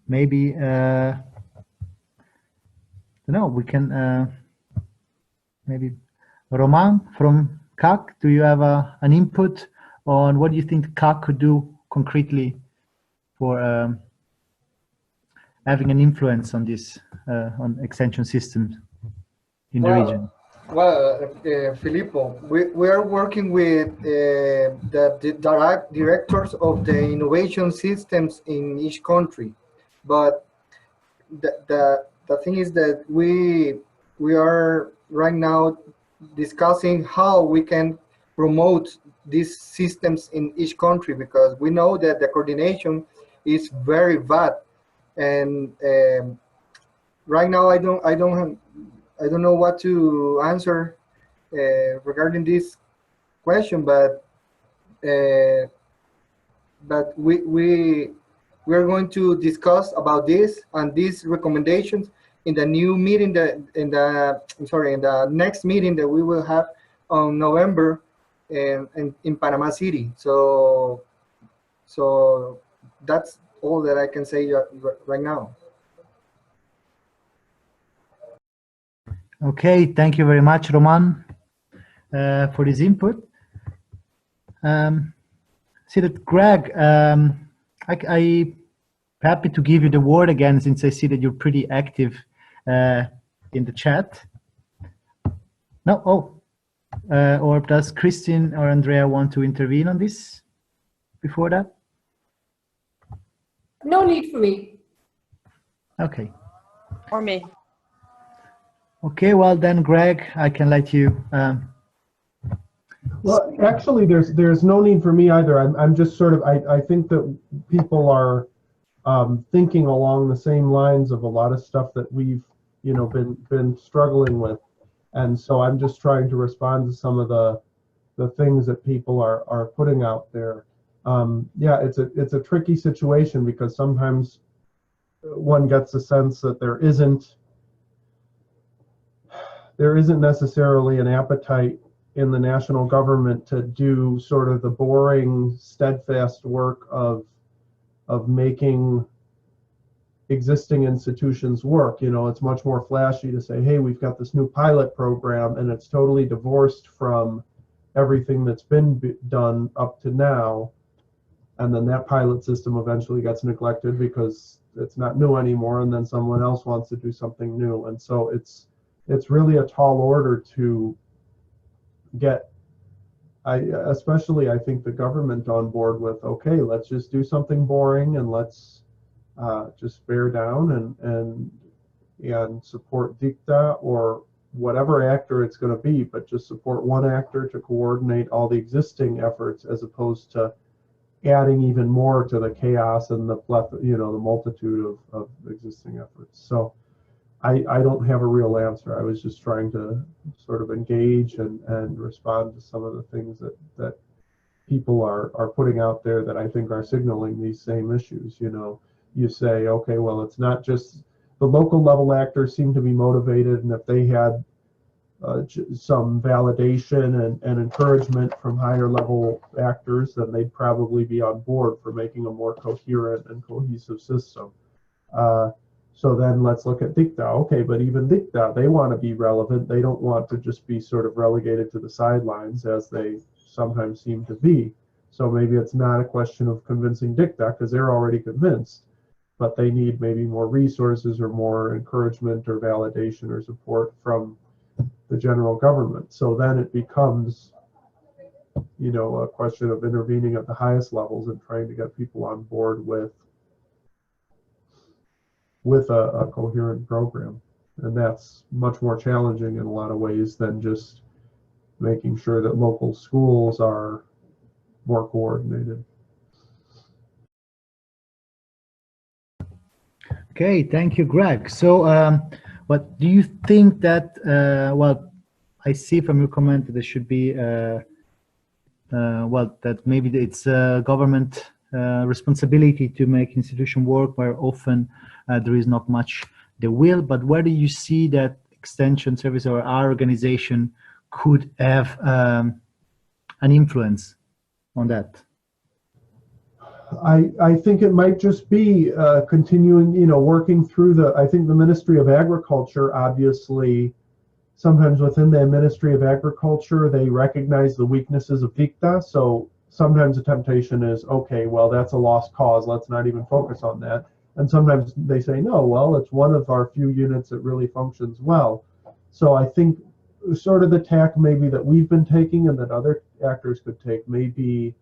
Maybe, no, we can, maybe Roman from CAC, do you have an input on what do you think CAC could do concretely for having an influence on this, on extension systems in the region? Well, Filippo, we are working with the directors of the innovation systems in each country, but the thing is that we are right now discussing how we can promote these systems in each country, because we know that the coordination is very bad, and right now I don't know what to answer regarding this question, but we are going to discuss about this and these recommendations in the new meeting in the next meeting that we will have on November in Panama City. So that's all that I can say right now. Okay, thank you very much, Roman, for this input. See that, Greg, I'm happy to give you the word again, since I see that you're pretty active in the chat. No, or does Christine or Andrea want to intervene on this before that? No need for me. Okay. Or me. Okay, well then, Greg, I can let you. Well, actually, there's no need for me either. I'm just sort of, I think that people are thinking along the same lines of a lot of stuff that we've, been struggling with, and so I'm just trying to respond to some of the things that people are putting out there. Yeah, it's a tricky situation, because sometimes one gets a sense that there isn't necessarily an appetite in the national government to do sort of the boring, steadfast work of making existing institutions work. It's much more flashy to say, hey, we've got this new pilot program, and it's totally divorced from everything that's been done up to now. And then that pilot system eventually gets neglected because it's not new anymore, and then someone else wants to do something new. And so it's really a tall order to get, especially I think the government on board with, okay, let's just do something boring, and let's just bear down and support dicta or whatever actor it's going to be, but just support one actor to coordinate all the existing efforts, as opposed to adding even more to the chaos and the multitude of existing efforts. So I don't have a real answer. I was just trying to sort of engage and respond to some of the things that people are putting out there that I think are signaling these same issues. You know, you say, okay, well, it's not just the local level actors seem to be motivated, and if they had some validation and encouragement from higher level actors, then they'd probably be on board for making a more coherent and cohesive system. So then let's look at DICTA. Okay, but even DICTA, they want to be relevant. They don't want to just be sort of relegated to the sidelines as they sometimes seem to be. So maybe it's not a question of convincing DICTA because they're already convinced, but they need maybe more resources or more encouragement or validation or support from the general government. So then it becomes, you know, a question of intervening at the highest levels and trying to get people on board with a coherent program. And that's much more challenging in a lot of ways than just making sure that local schools are more coordinated. Okay, thank you, Greg. So, what do you think that, well, I see from your comment that there should be, well, that maybe it's government responsibility to make institution work where often there is not much the will, but where do you see that extension service or our organization could have an influence on that? I think it might just be continuing, you know, working through I think the Ministry of Agriculture, obviously, sometimes within the Ministry of Agriculture, they recognize the weaknesses of DICTA. So sometimes the temptation is, okay, well, that's a lost cause. Let's not even focus on that. And sometimes they say, no, well, it's one of our few units that really functions well. So I think sort of the tack maybe that we've been taking and that other actors could take may be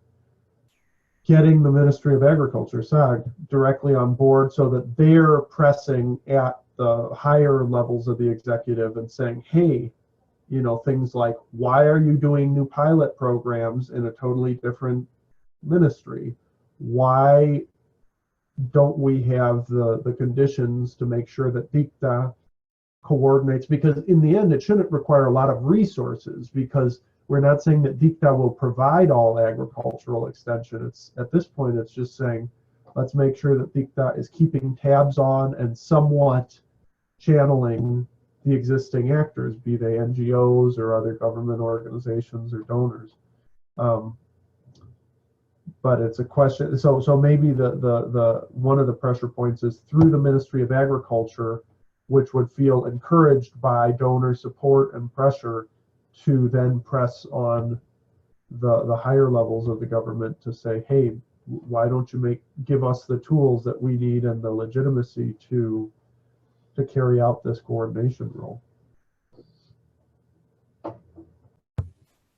getting the Ministry of Agriculture, SAG, directly on board so that they're pressing at the higher levels of the executive and saying, hey, you know, things like, why are you doing new pilot programs in a totally different ministry? Why don't we have the conditions to make sure that DICTA coordinates? Because in the end, it shouldn't require a lot of resources, because we're not saying that DICTA will provide all agricultural extension. It's at this point, it's just saying, let's make sure that DICTA is keeping tabs on and somewhat channeling the existing actors, be they NGOs or other government organizations or donors. But it's a question. So maybe the one of the pressure points is through the Ministry of Agriculture, which would feel encouraged by donor support and pressure to then press on the higher levels of the government to say, hey, why don't you give us the tools that we need and the legitimacy to carry out this coordination role.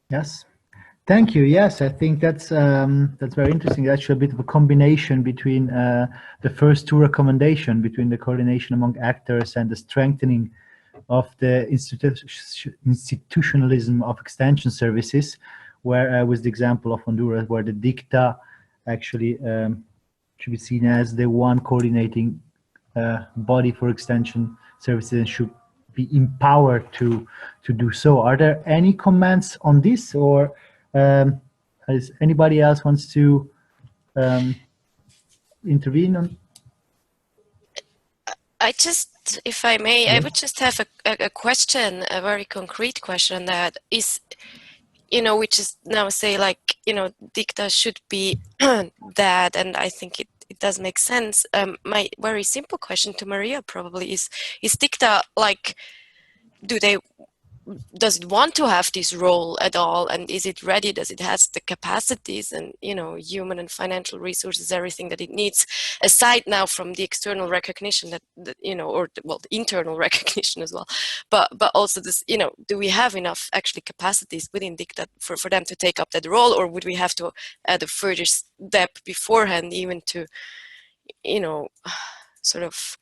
Yes, thank you. Yes, I think that's very interesting. Actually, a bit of a combination between the first two recommendations, between the coordination among actors and the strengthening of the institutionalism of extension services, where with the example of Honduras, where the DICTA actually should be seen as the one coordinating body for extension services and should be empowered to do so. Are there any comments on this, or has anybody else wants to intervene on? I just, if I may, I would just have a question, a very concrete question that is, you know, which is now say like, you know, DICTA should be that, and I think it does make sense. My very simple question to Maria probably is DICTA like, does it want to have this role at all, and is it ready? Does it has the capacities and, you know, human and financial resources, everything that it needs, aside now from the external recognition that you know, or well, the internal recognition as well, but also this, you know, do we have enough actually capacities within DICTA for them to take up that role, or would we have to add a further step beforehand even to, you know, sort of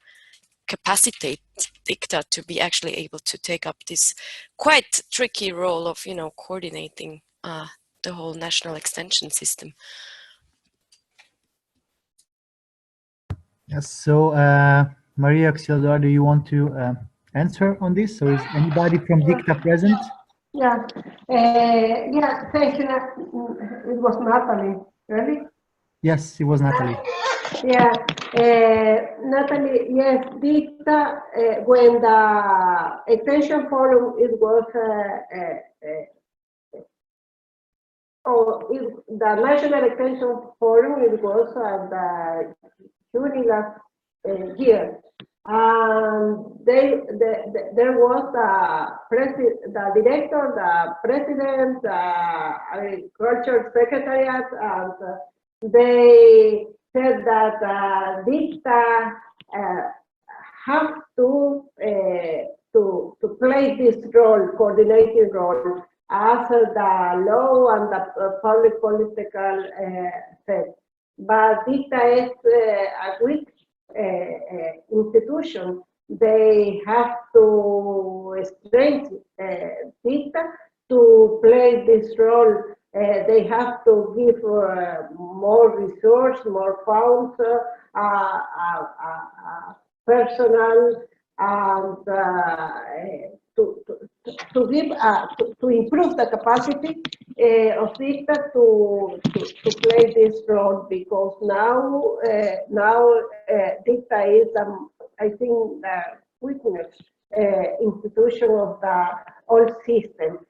capacitate DICTA to be actually able to take up this quite tricky role of, you know, coordinating the whole national extension system? Yes, so Maria Auxiliadora, do you want to answer on this? So is anybody from DICTA present? Yeah, yeah, thank you. It was Natalie, really? Yes, it was Natalie. Yeah, Natalie, yes, Dicta, when the Extension Forum, it was, the National Extension Forum, it was the June last year. There was the director, the president, the agriculture secretariat, and they said that Dicta have to play this role, coordinating role, as the law and the public political said. But Dicta is a weak institution. They have to strengthen Dicta to play this role. They have to give more resource, more funds, personal, and to give to improve the capacity of Dicta to play this role, because now Dicta is I think the weakness institution of the old system.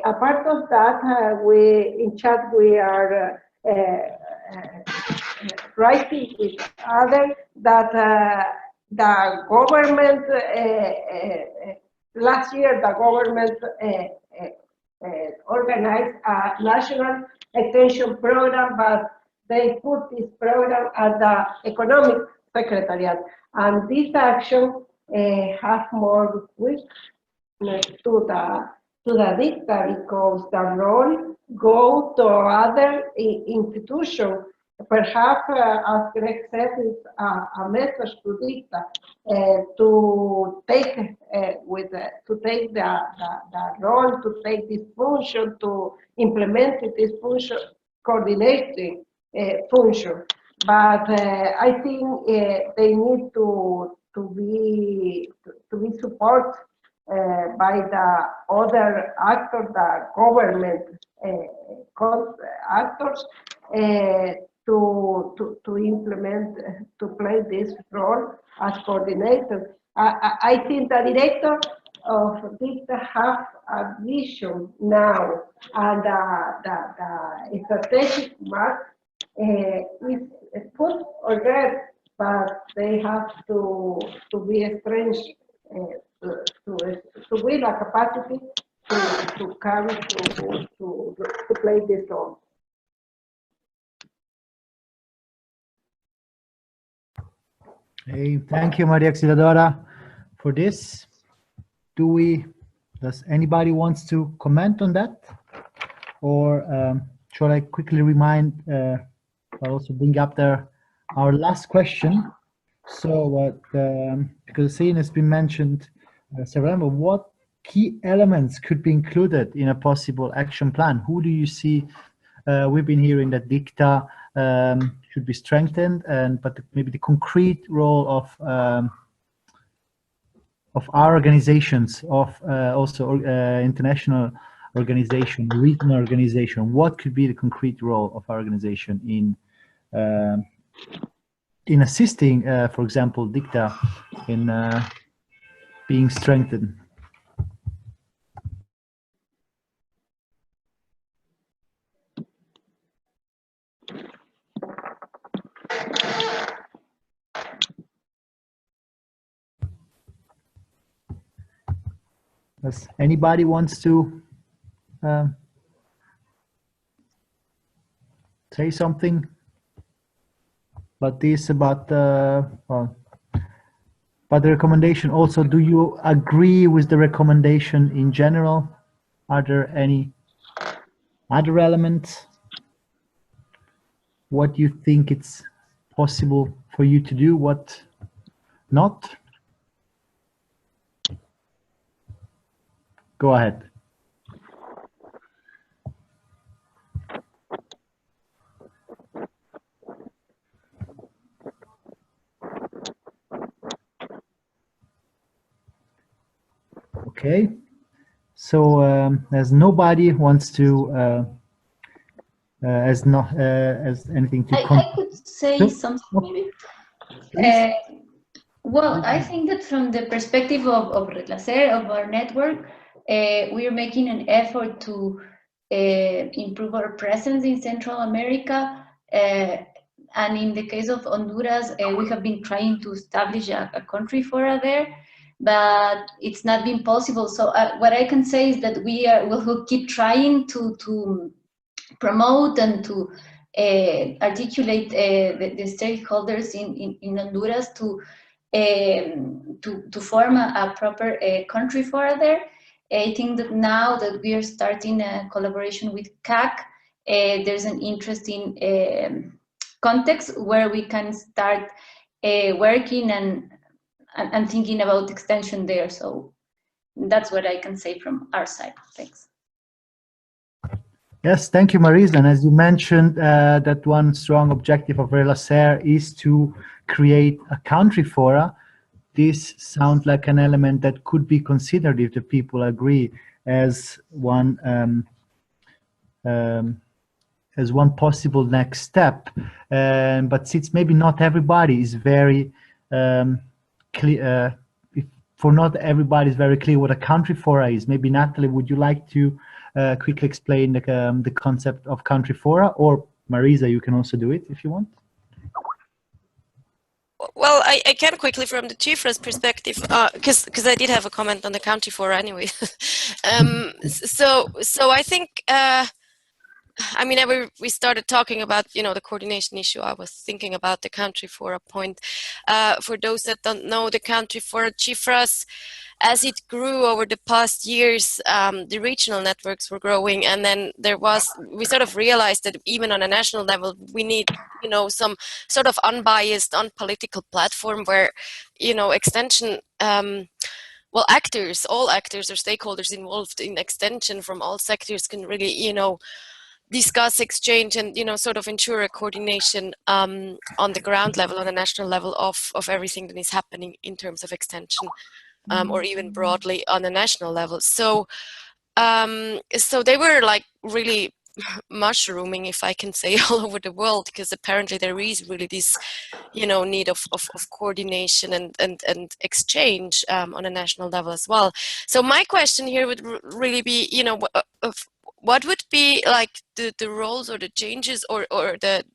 Apart of that, we in chat we are writing with other that the government last year the government organized a national extension program, but they put this program at the economic secretariat, and this action has more weakness to the Dicta, because the role go to other institutions. Perhaps, as Greg said, it's a message to Dicta to take to take the role, to take this function, to implement this function, coordinating function. But I think they need to be supported by the other actors, the government actors, to implement, to play this role as coordinator. I think the director of Dicta have a vision now, and the strategic mark is put already, but they have to be strengthened to win a capacity to carry to play this role. Hey, thank you, Maria Auxiliadora, for this. Does anybody wants to comment on that? Or should I quickly remind, I'll also bring up there our last question. So because Celine has been mentioned several, what key elements could be included in a possible action plan? Who do you see? We've been hearing that Dicta should be strengthened, but maybe the concrete role of our organizations, of also international organization, regional organization. What could be the concrete role of our organization in assisting, for example, Dicta in being strengthened? Does anybody wants to say something about this, about the recommendation? Also, do you agree with the recommendation in general? Are there any other elements? What you think it's possible for you to do, what not? Go ahead. Okay, So as nobody wants to, as anything to I could say something maybe. Well, I think that from the perspective of Relacer, of our network, we are making an effort to improve our presence in Central America. And in the case of Honduras, we have been trying to establish a country fora there, but it's not been possible. So what I can say is that we'll keep trying to promote and to articulate the stakeholders in Honduras to form a proper country fora there. I think that now that we are starting a collaboration with CAC, there's an interesting context where we can start working and thinking about extension there. So that's what I can say from our side. Thanks. Yes, thank you, Marisa. And as you mentioned, that one strong objective of Relacer is to create a country fora. This sounds like an element that could be considered, if the people agree, as one possible next step. But since maybe not everybody is very clear, for not everybody is very clear what a country fora is, maybe Natalie, would you like to quickly explain the concept of country fora, or Marisa, you can also do it if you want. Well, I can quickly from the CIFRA's perspective, because I did have a comment on the country fora anyway. So I think, I mean, we started talking about, the coordination issue. I was thinking about the country fora point. For those that don't know, the country fora CIFRA's, as it grew over the past years, the regional networks were growing, and then we sort of realized that even on a national level, we need, some sort of unbiased, unpolitical platform where, extension, well, all actors or stakeholders involved in extension from all sectors can really, discuss, exchange, and sort of ensure a coordination on the ground level, on a national level of everything that is happening in terms of extension. Or even broadly on a national level. So they were like really mushrooming, if I can say, all over the world, because apparently there is really this, need of coordination and exchange on a national level as well. So my question here would really be, what would be like the roles or the changes or the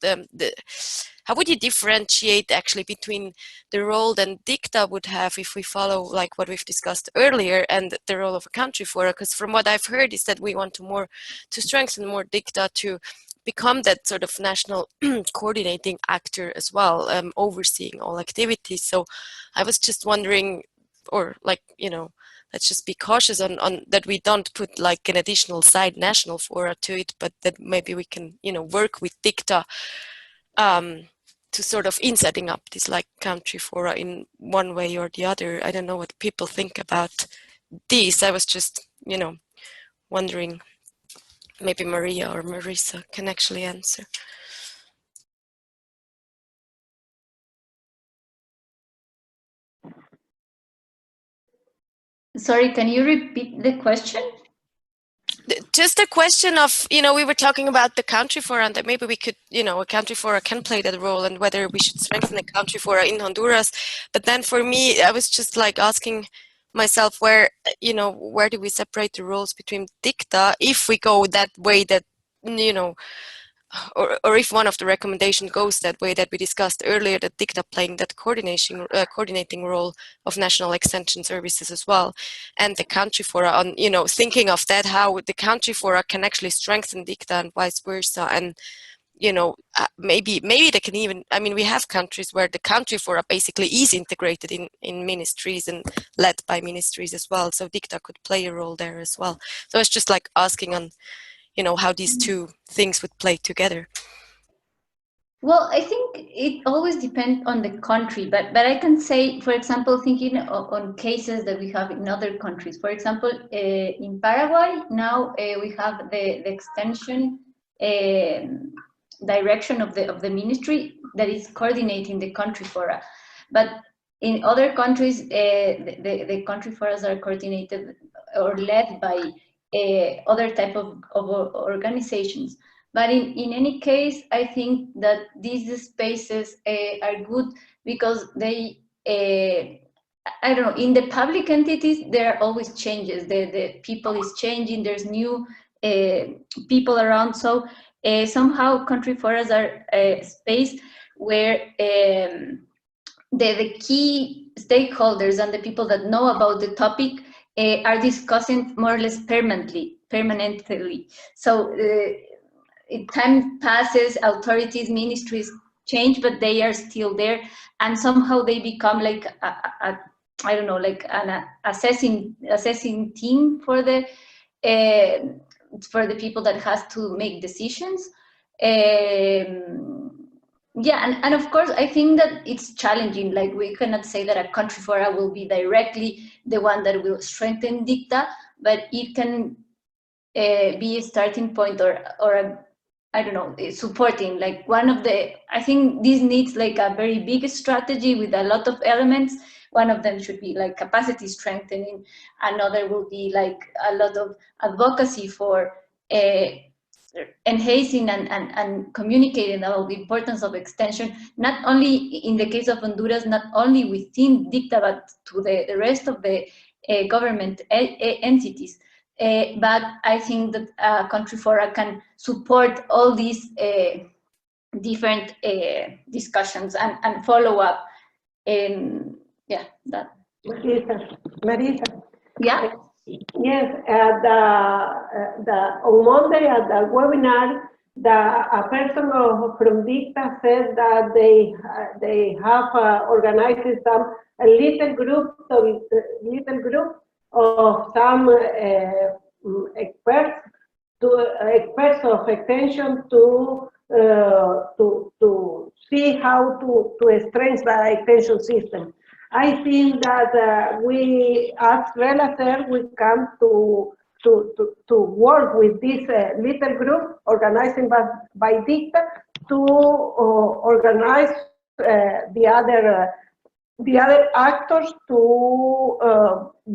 how would you differentiate actually between the role that dicta would have if we follow like what we've discussed earlier and the role of a country fora? Because from what I've heard is that we want to strengthen more dicta to become that sort of national coordinating actor as well, overseeing all activities. So I was just wondering, or like, let's just be cautious on that we don't put like an additional side national fora to it, but that maybe we can, work with dicta to sort of in setting up this like country fora in one way or the other. I don't know what people think about this. I was just, wondering, maybe Maria or Marisa can actually answer. Sorry, can you repeat the question? Just a question of, we were talking about the country fora and that maybe we could, a country fora can play that role and whether we should strengthen the country fora in Honduras. But then for me, I was just like asking myself where do we separate the roles between dicta if we go that way that, or if one of the recommendations goes that way that we discussed earlier, that dicta playing that coordinating role of national extension services as well, and the country fora on, thinking of that, how the country fora can actually strengthen dicta and vice versa. And, maybe they can even, I mean, we have countries where the country fora basically is integrated in ministries and led by ministries as well. So dicta could play a role there as well. So it's just like asking on, how these two things would play together. Well, I think it always depends on the country, but I can say, for example, thinking on cases that we have in other countries. For example, in Paraguay, now we have the extension direction of the ministry that is coordinating the country fora. But in other countries, the country forums are coordinated or led by other type of organizations. But in any case, I think that these spaces are good because they, I don't know, in the public entities, there are always changes. The people is changing, there's new people around. So somehow country forums are a space where the key stakeholders and the people that know about the topic are discussing more or less permanently. So time passes, authorities, ministries change, but they are still there, and somehow they become like I don't know, like an assessing team for the people that has to make decisions. Yeah, and of course, I think that it's challenging. Like, we cannot say that a country forum will be directly the one that will strengthen dicta, but it can be a starting point or I don't know, supporting. Like, one of the, I think this needs like a very big strategy with a lot of elements. One of them should be like capacity strengthening. Another will be like a lot of advocacy for enhancing and communicating about the importance of extension, not only in the case of Honduras, not only within dicta, but to the rest of the government entities. But I think that country fora can support all these different discussions and follow up. Yeah, that. Marisa. Yeah. Yes, on Monday at the webinar, a person from dicta said that they have organized a little group of some experts of extension to see how to strengthen the extension system. I think that we, as relative, we come to work with this little group organizing by dicta to organize the other actors to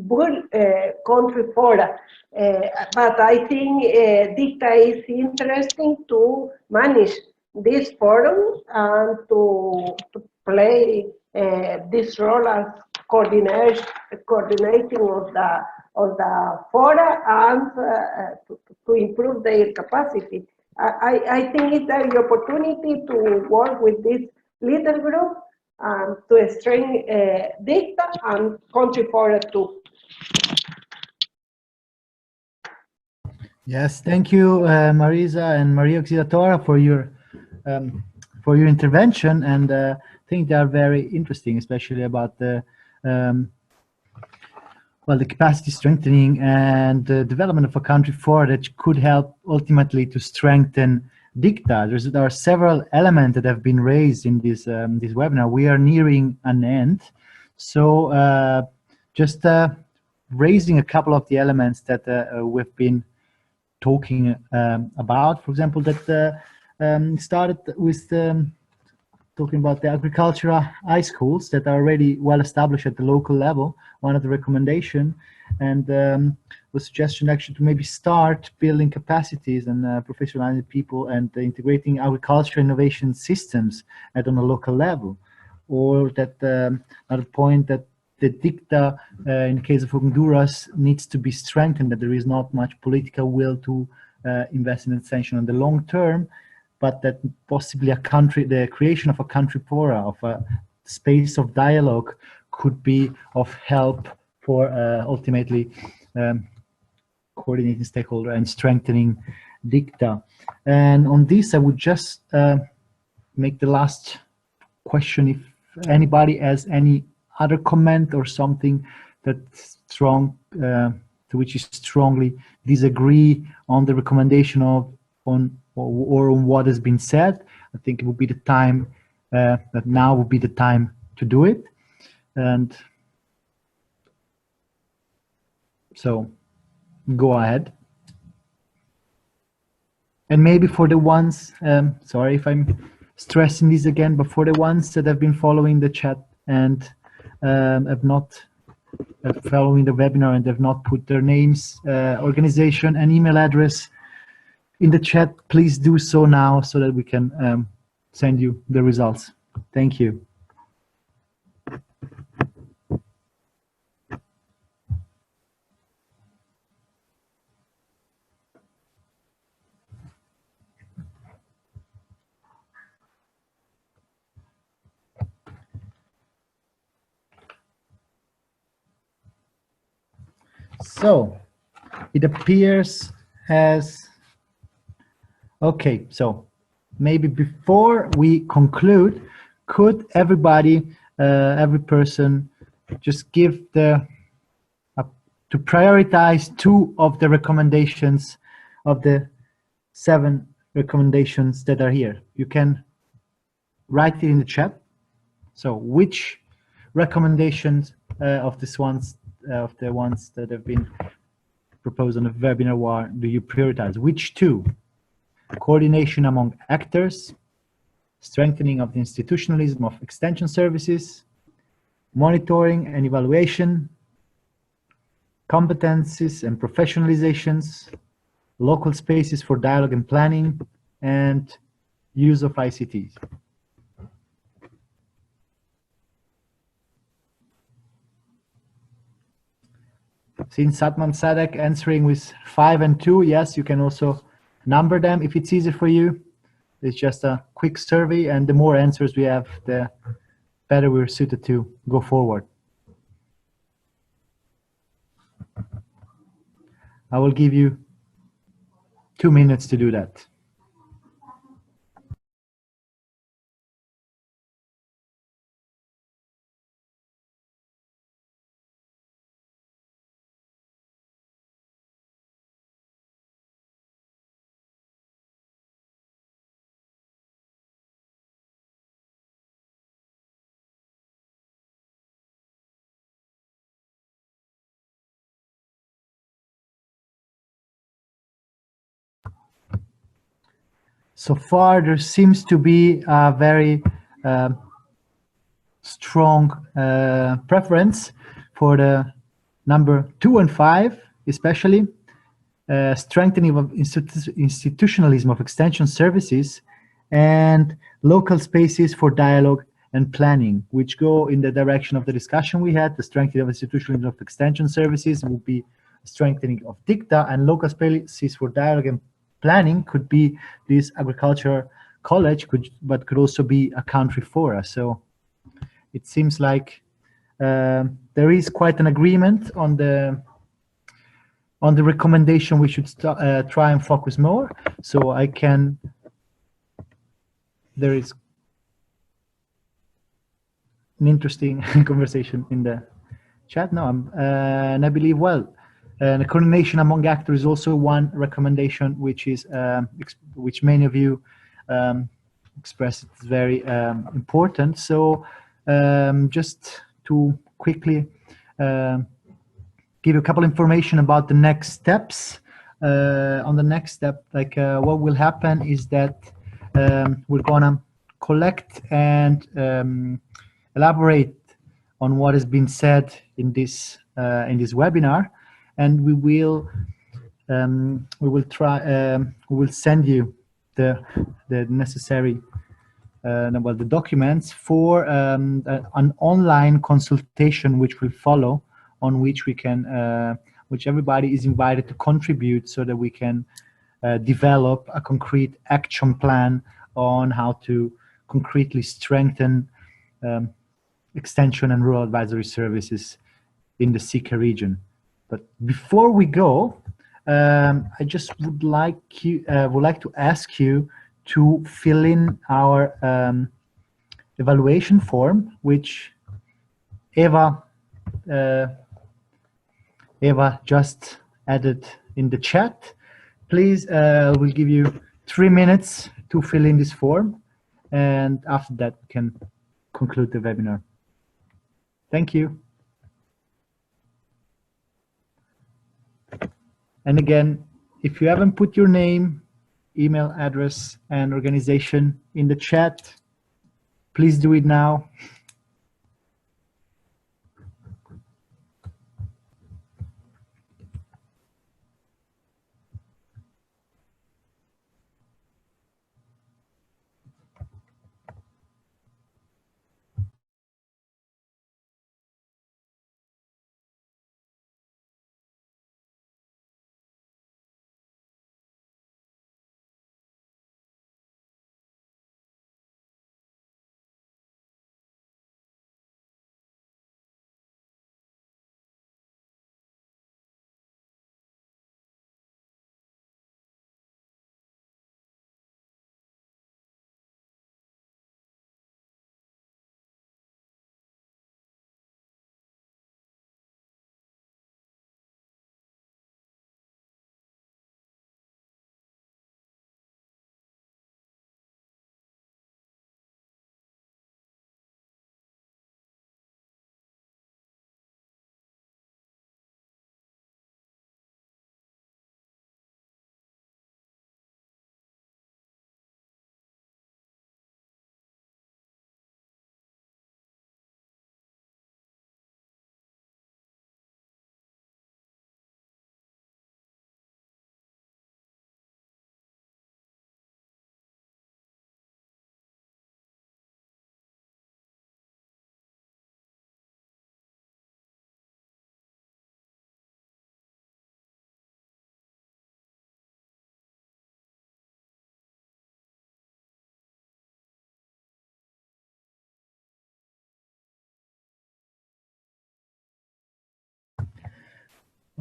build country fora. But I think dicta is interesting to manage this forum and to play this role as coordinating of the fora and to improve their capacity. I think it's the opportunity to work with this little group to strengthen dicta and country fora too. Yes, thank you, Marisa and Maria Auxiliadora, for your intervention, and I think they are very interesting, especially about the the capacity strengthening and the development of a country fora that could help ultimately to strengthen dicta. There are several elements that have been raised in this webinar. We are nearing an end, so just raising a couple of the elements that we've been talking about. For example, that started with talking about the agricultural high schools that are already well established at the local level. One of the recommendation and the suggestion actually to maybe start building capacities and professionalizing people and integrating agriculture innovation systems on a local level. Or that another point that the dicta in the case of Honduras needs to be strengthened, that there is not much political will to invest in extension on the long term, but that possibly the creation of a country fora, of a space of dialogue, could be of help for ultimately coordinating stakeholder and strengthening dicta. And on this, I would just make the last question. If anybody has any other comment or something that's strong, to which you strongly disagree on the recommendation or on what has been said, I think it would be the time, that now would be the time to do it. And so go ahead. And maybe for the ones, sorry if I'm stressing this again, but for the ones that have been following the chat and have not following the webinar and have not put their names, organization, and email address in the chat, please do so now so that we can send you the results. Thank you. So it appears as okay. So maybe before we conclude, could everybody, every person, just give the to prioritize 2 of the recommendations of the 7 recommendations that are here? You can write it in the chat. So which recommendations of the ones that have been proposed on the webinar do you prioritize? Which 2? Coordination among actors, strengthening of the institutionalism of extension services, monitoring and evaluation, competencies and professionalizations, local spaces for dialogue and planning, and use of ICTs. Since Satman Sadek answering with 5 and 2, yes, you can also number them if it's easy for you. It's just a quick survey, and the more answers we have, the better we're suited to go forward. I will give you 2 minutes to do that. So far, there seems to be a very strong preference for the number 2 and 5, especially strengthening of institutionalism of extension services and local spaces for dialogue and planning, which go in the direction of the discussion we had. The strengthening of institutionalism of extension services would be strengthening of dicta, and local spaces for dialogue and planning could be this agriculture college, but could also be a country fora. So it seems like there is quite an agreement on the recommendation we should try and focus more. So there is an interesting conversation in the chat now, and I believe, well, the coordination among actors is also one recommendation, which is which many of you expressed is very important. So just to quickly give you a couple information about the next steps. On the next step, like what will happen is that we're gonna collect and elaborate on what has been said in this webinar, and we will send you the necessary the documents for an online consultation which will follow, on which we can which everybody is invited to contribute, so that we can develop a concrete action plan on how to concretely strengthen extension and rural advisory services in the SICA region. But before we go, I just would like to ask you to fill in our evaluation form, which Eva just added in the chat. Please, we'll give you 3 minutes to fill in this form, and after that we can conclude the webinar. Thank you. And again, if you haven't put your name, email address, and organization in the chat, please do it now.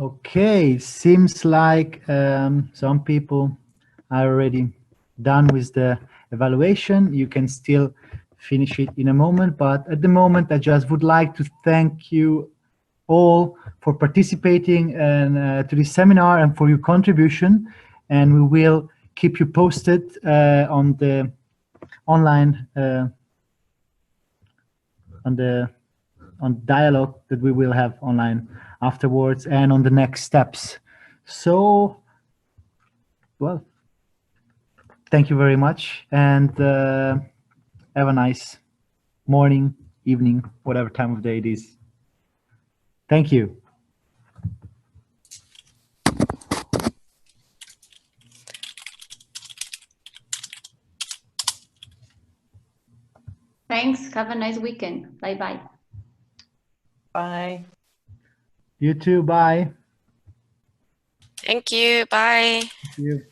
Okay, seems like some people are already done with the evaluation. You can still finish it in a moment, but at the moment I just would like to thank you all for participating and to this seminar and for your contribution, and we will keep you posted on the online on dialogue that we will have online afterwards and on the next steps. So, well, thank you very much, and have a nice morning, evening, whatever time of day it is. Thank you. Thanks. Have a nice weekend. Bye-bye. Bye. You too. Bye. Thank you. Bye. Thank you.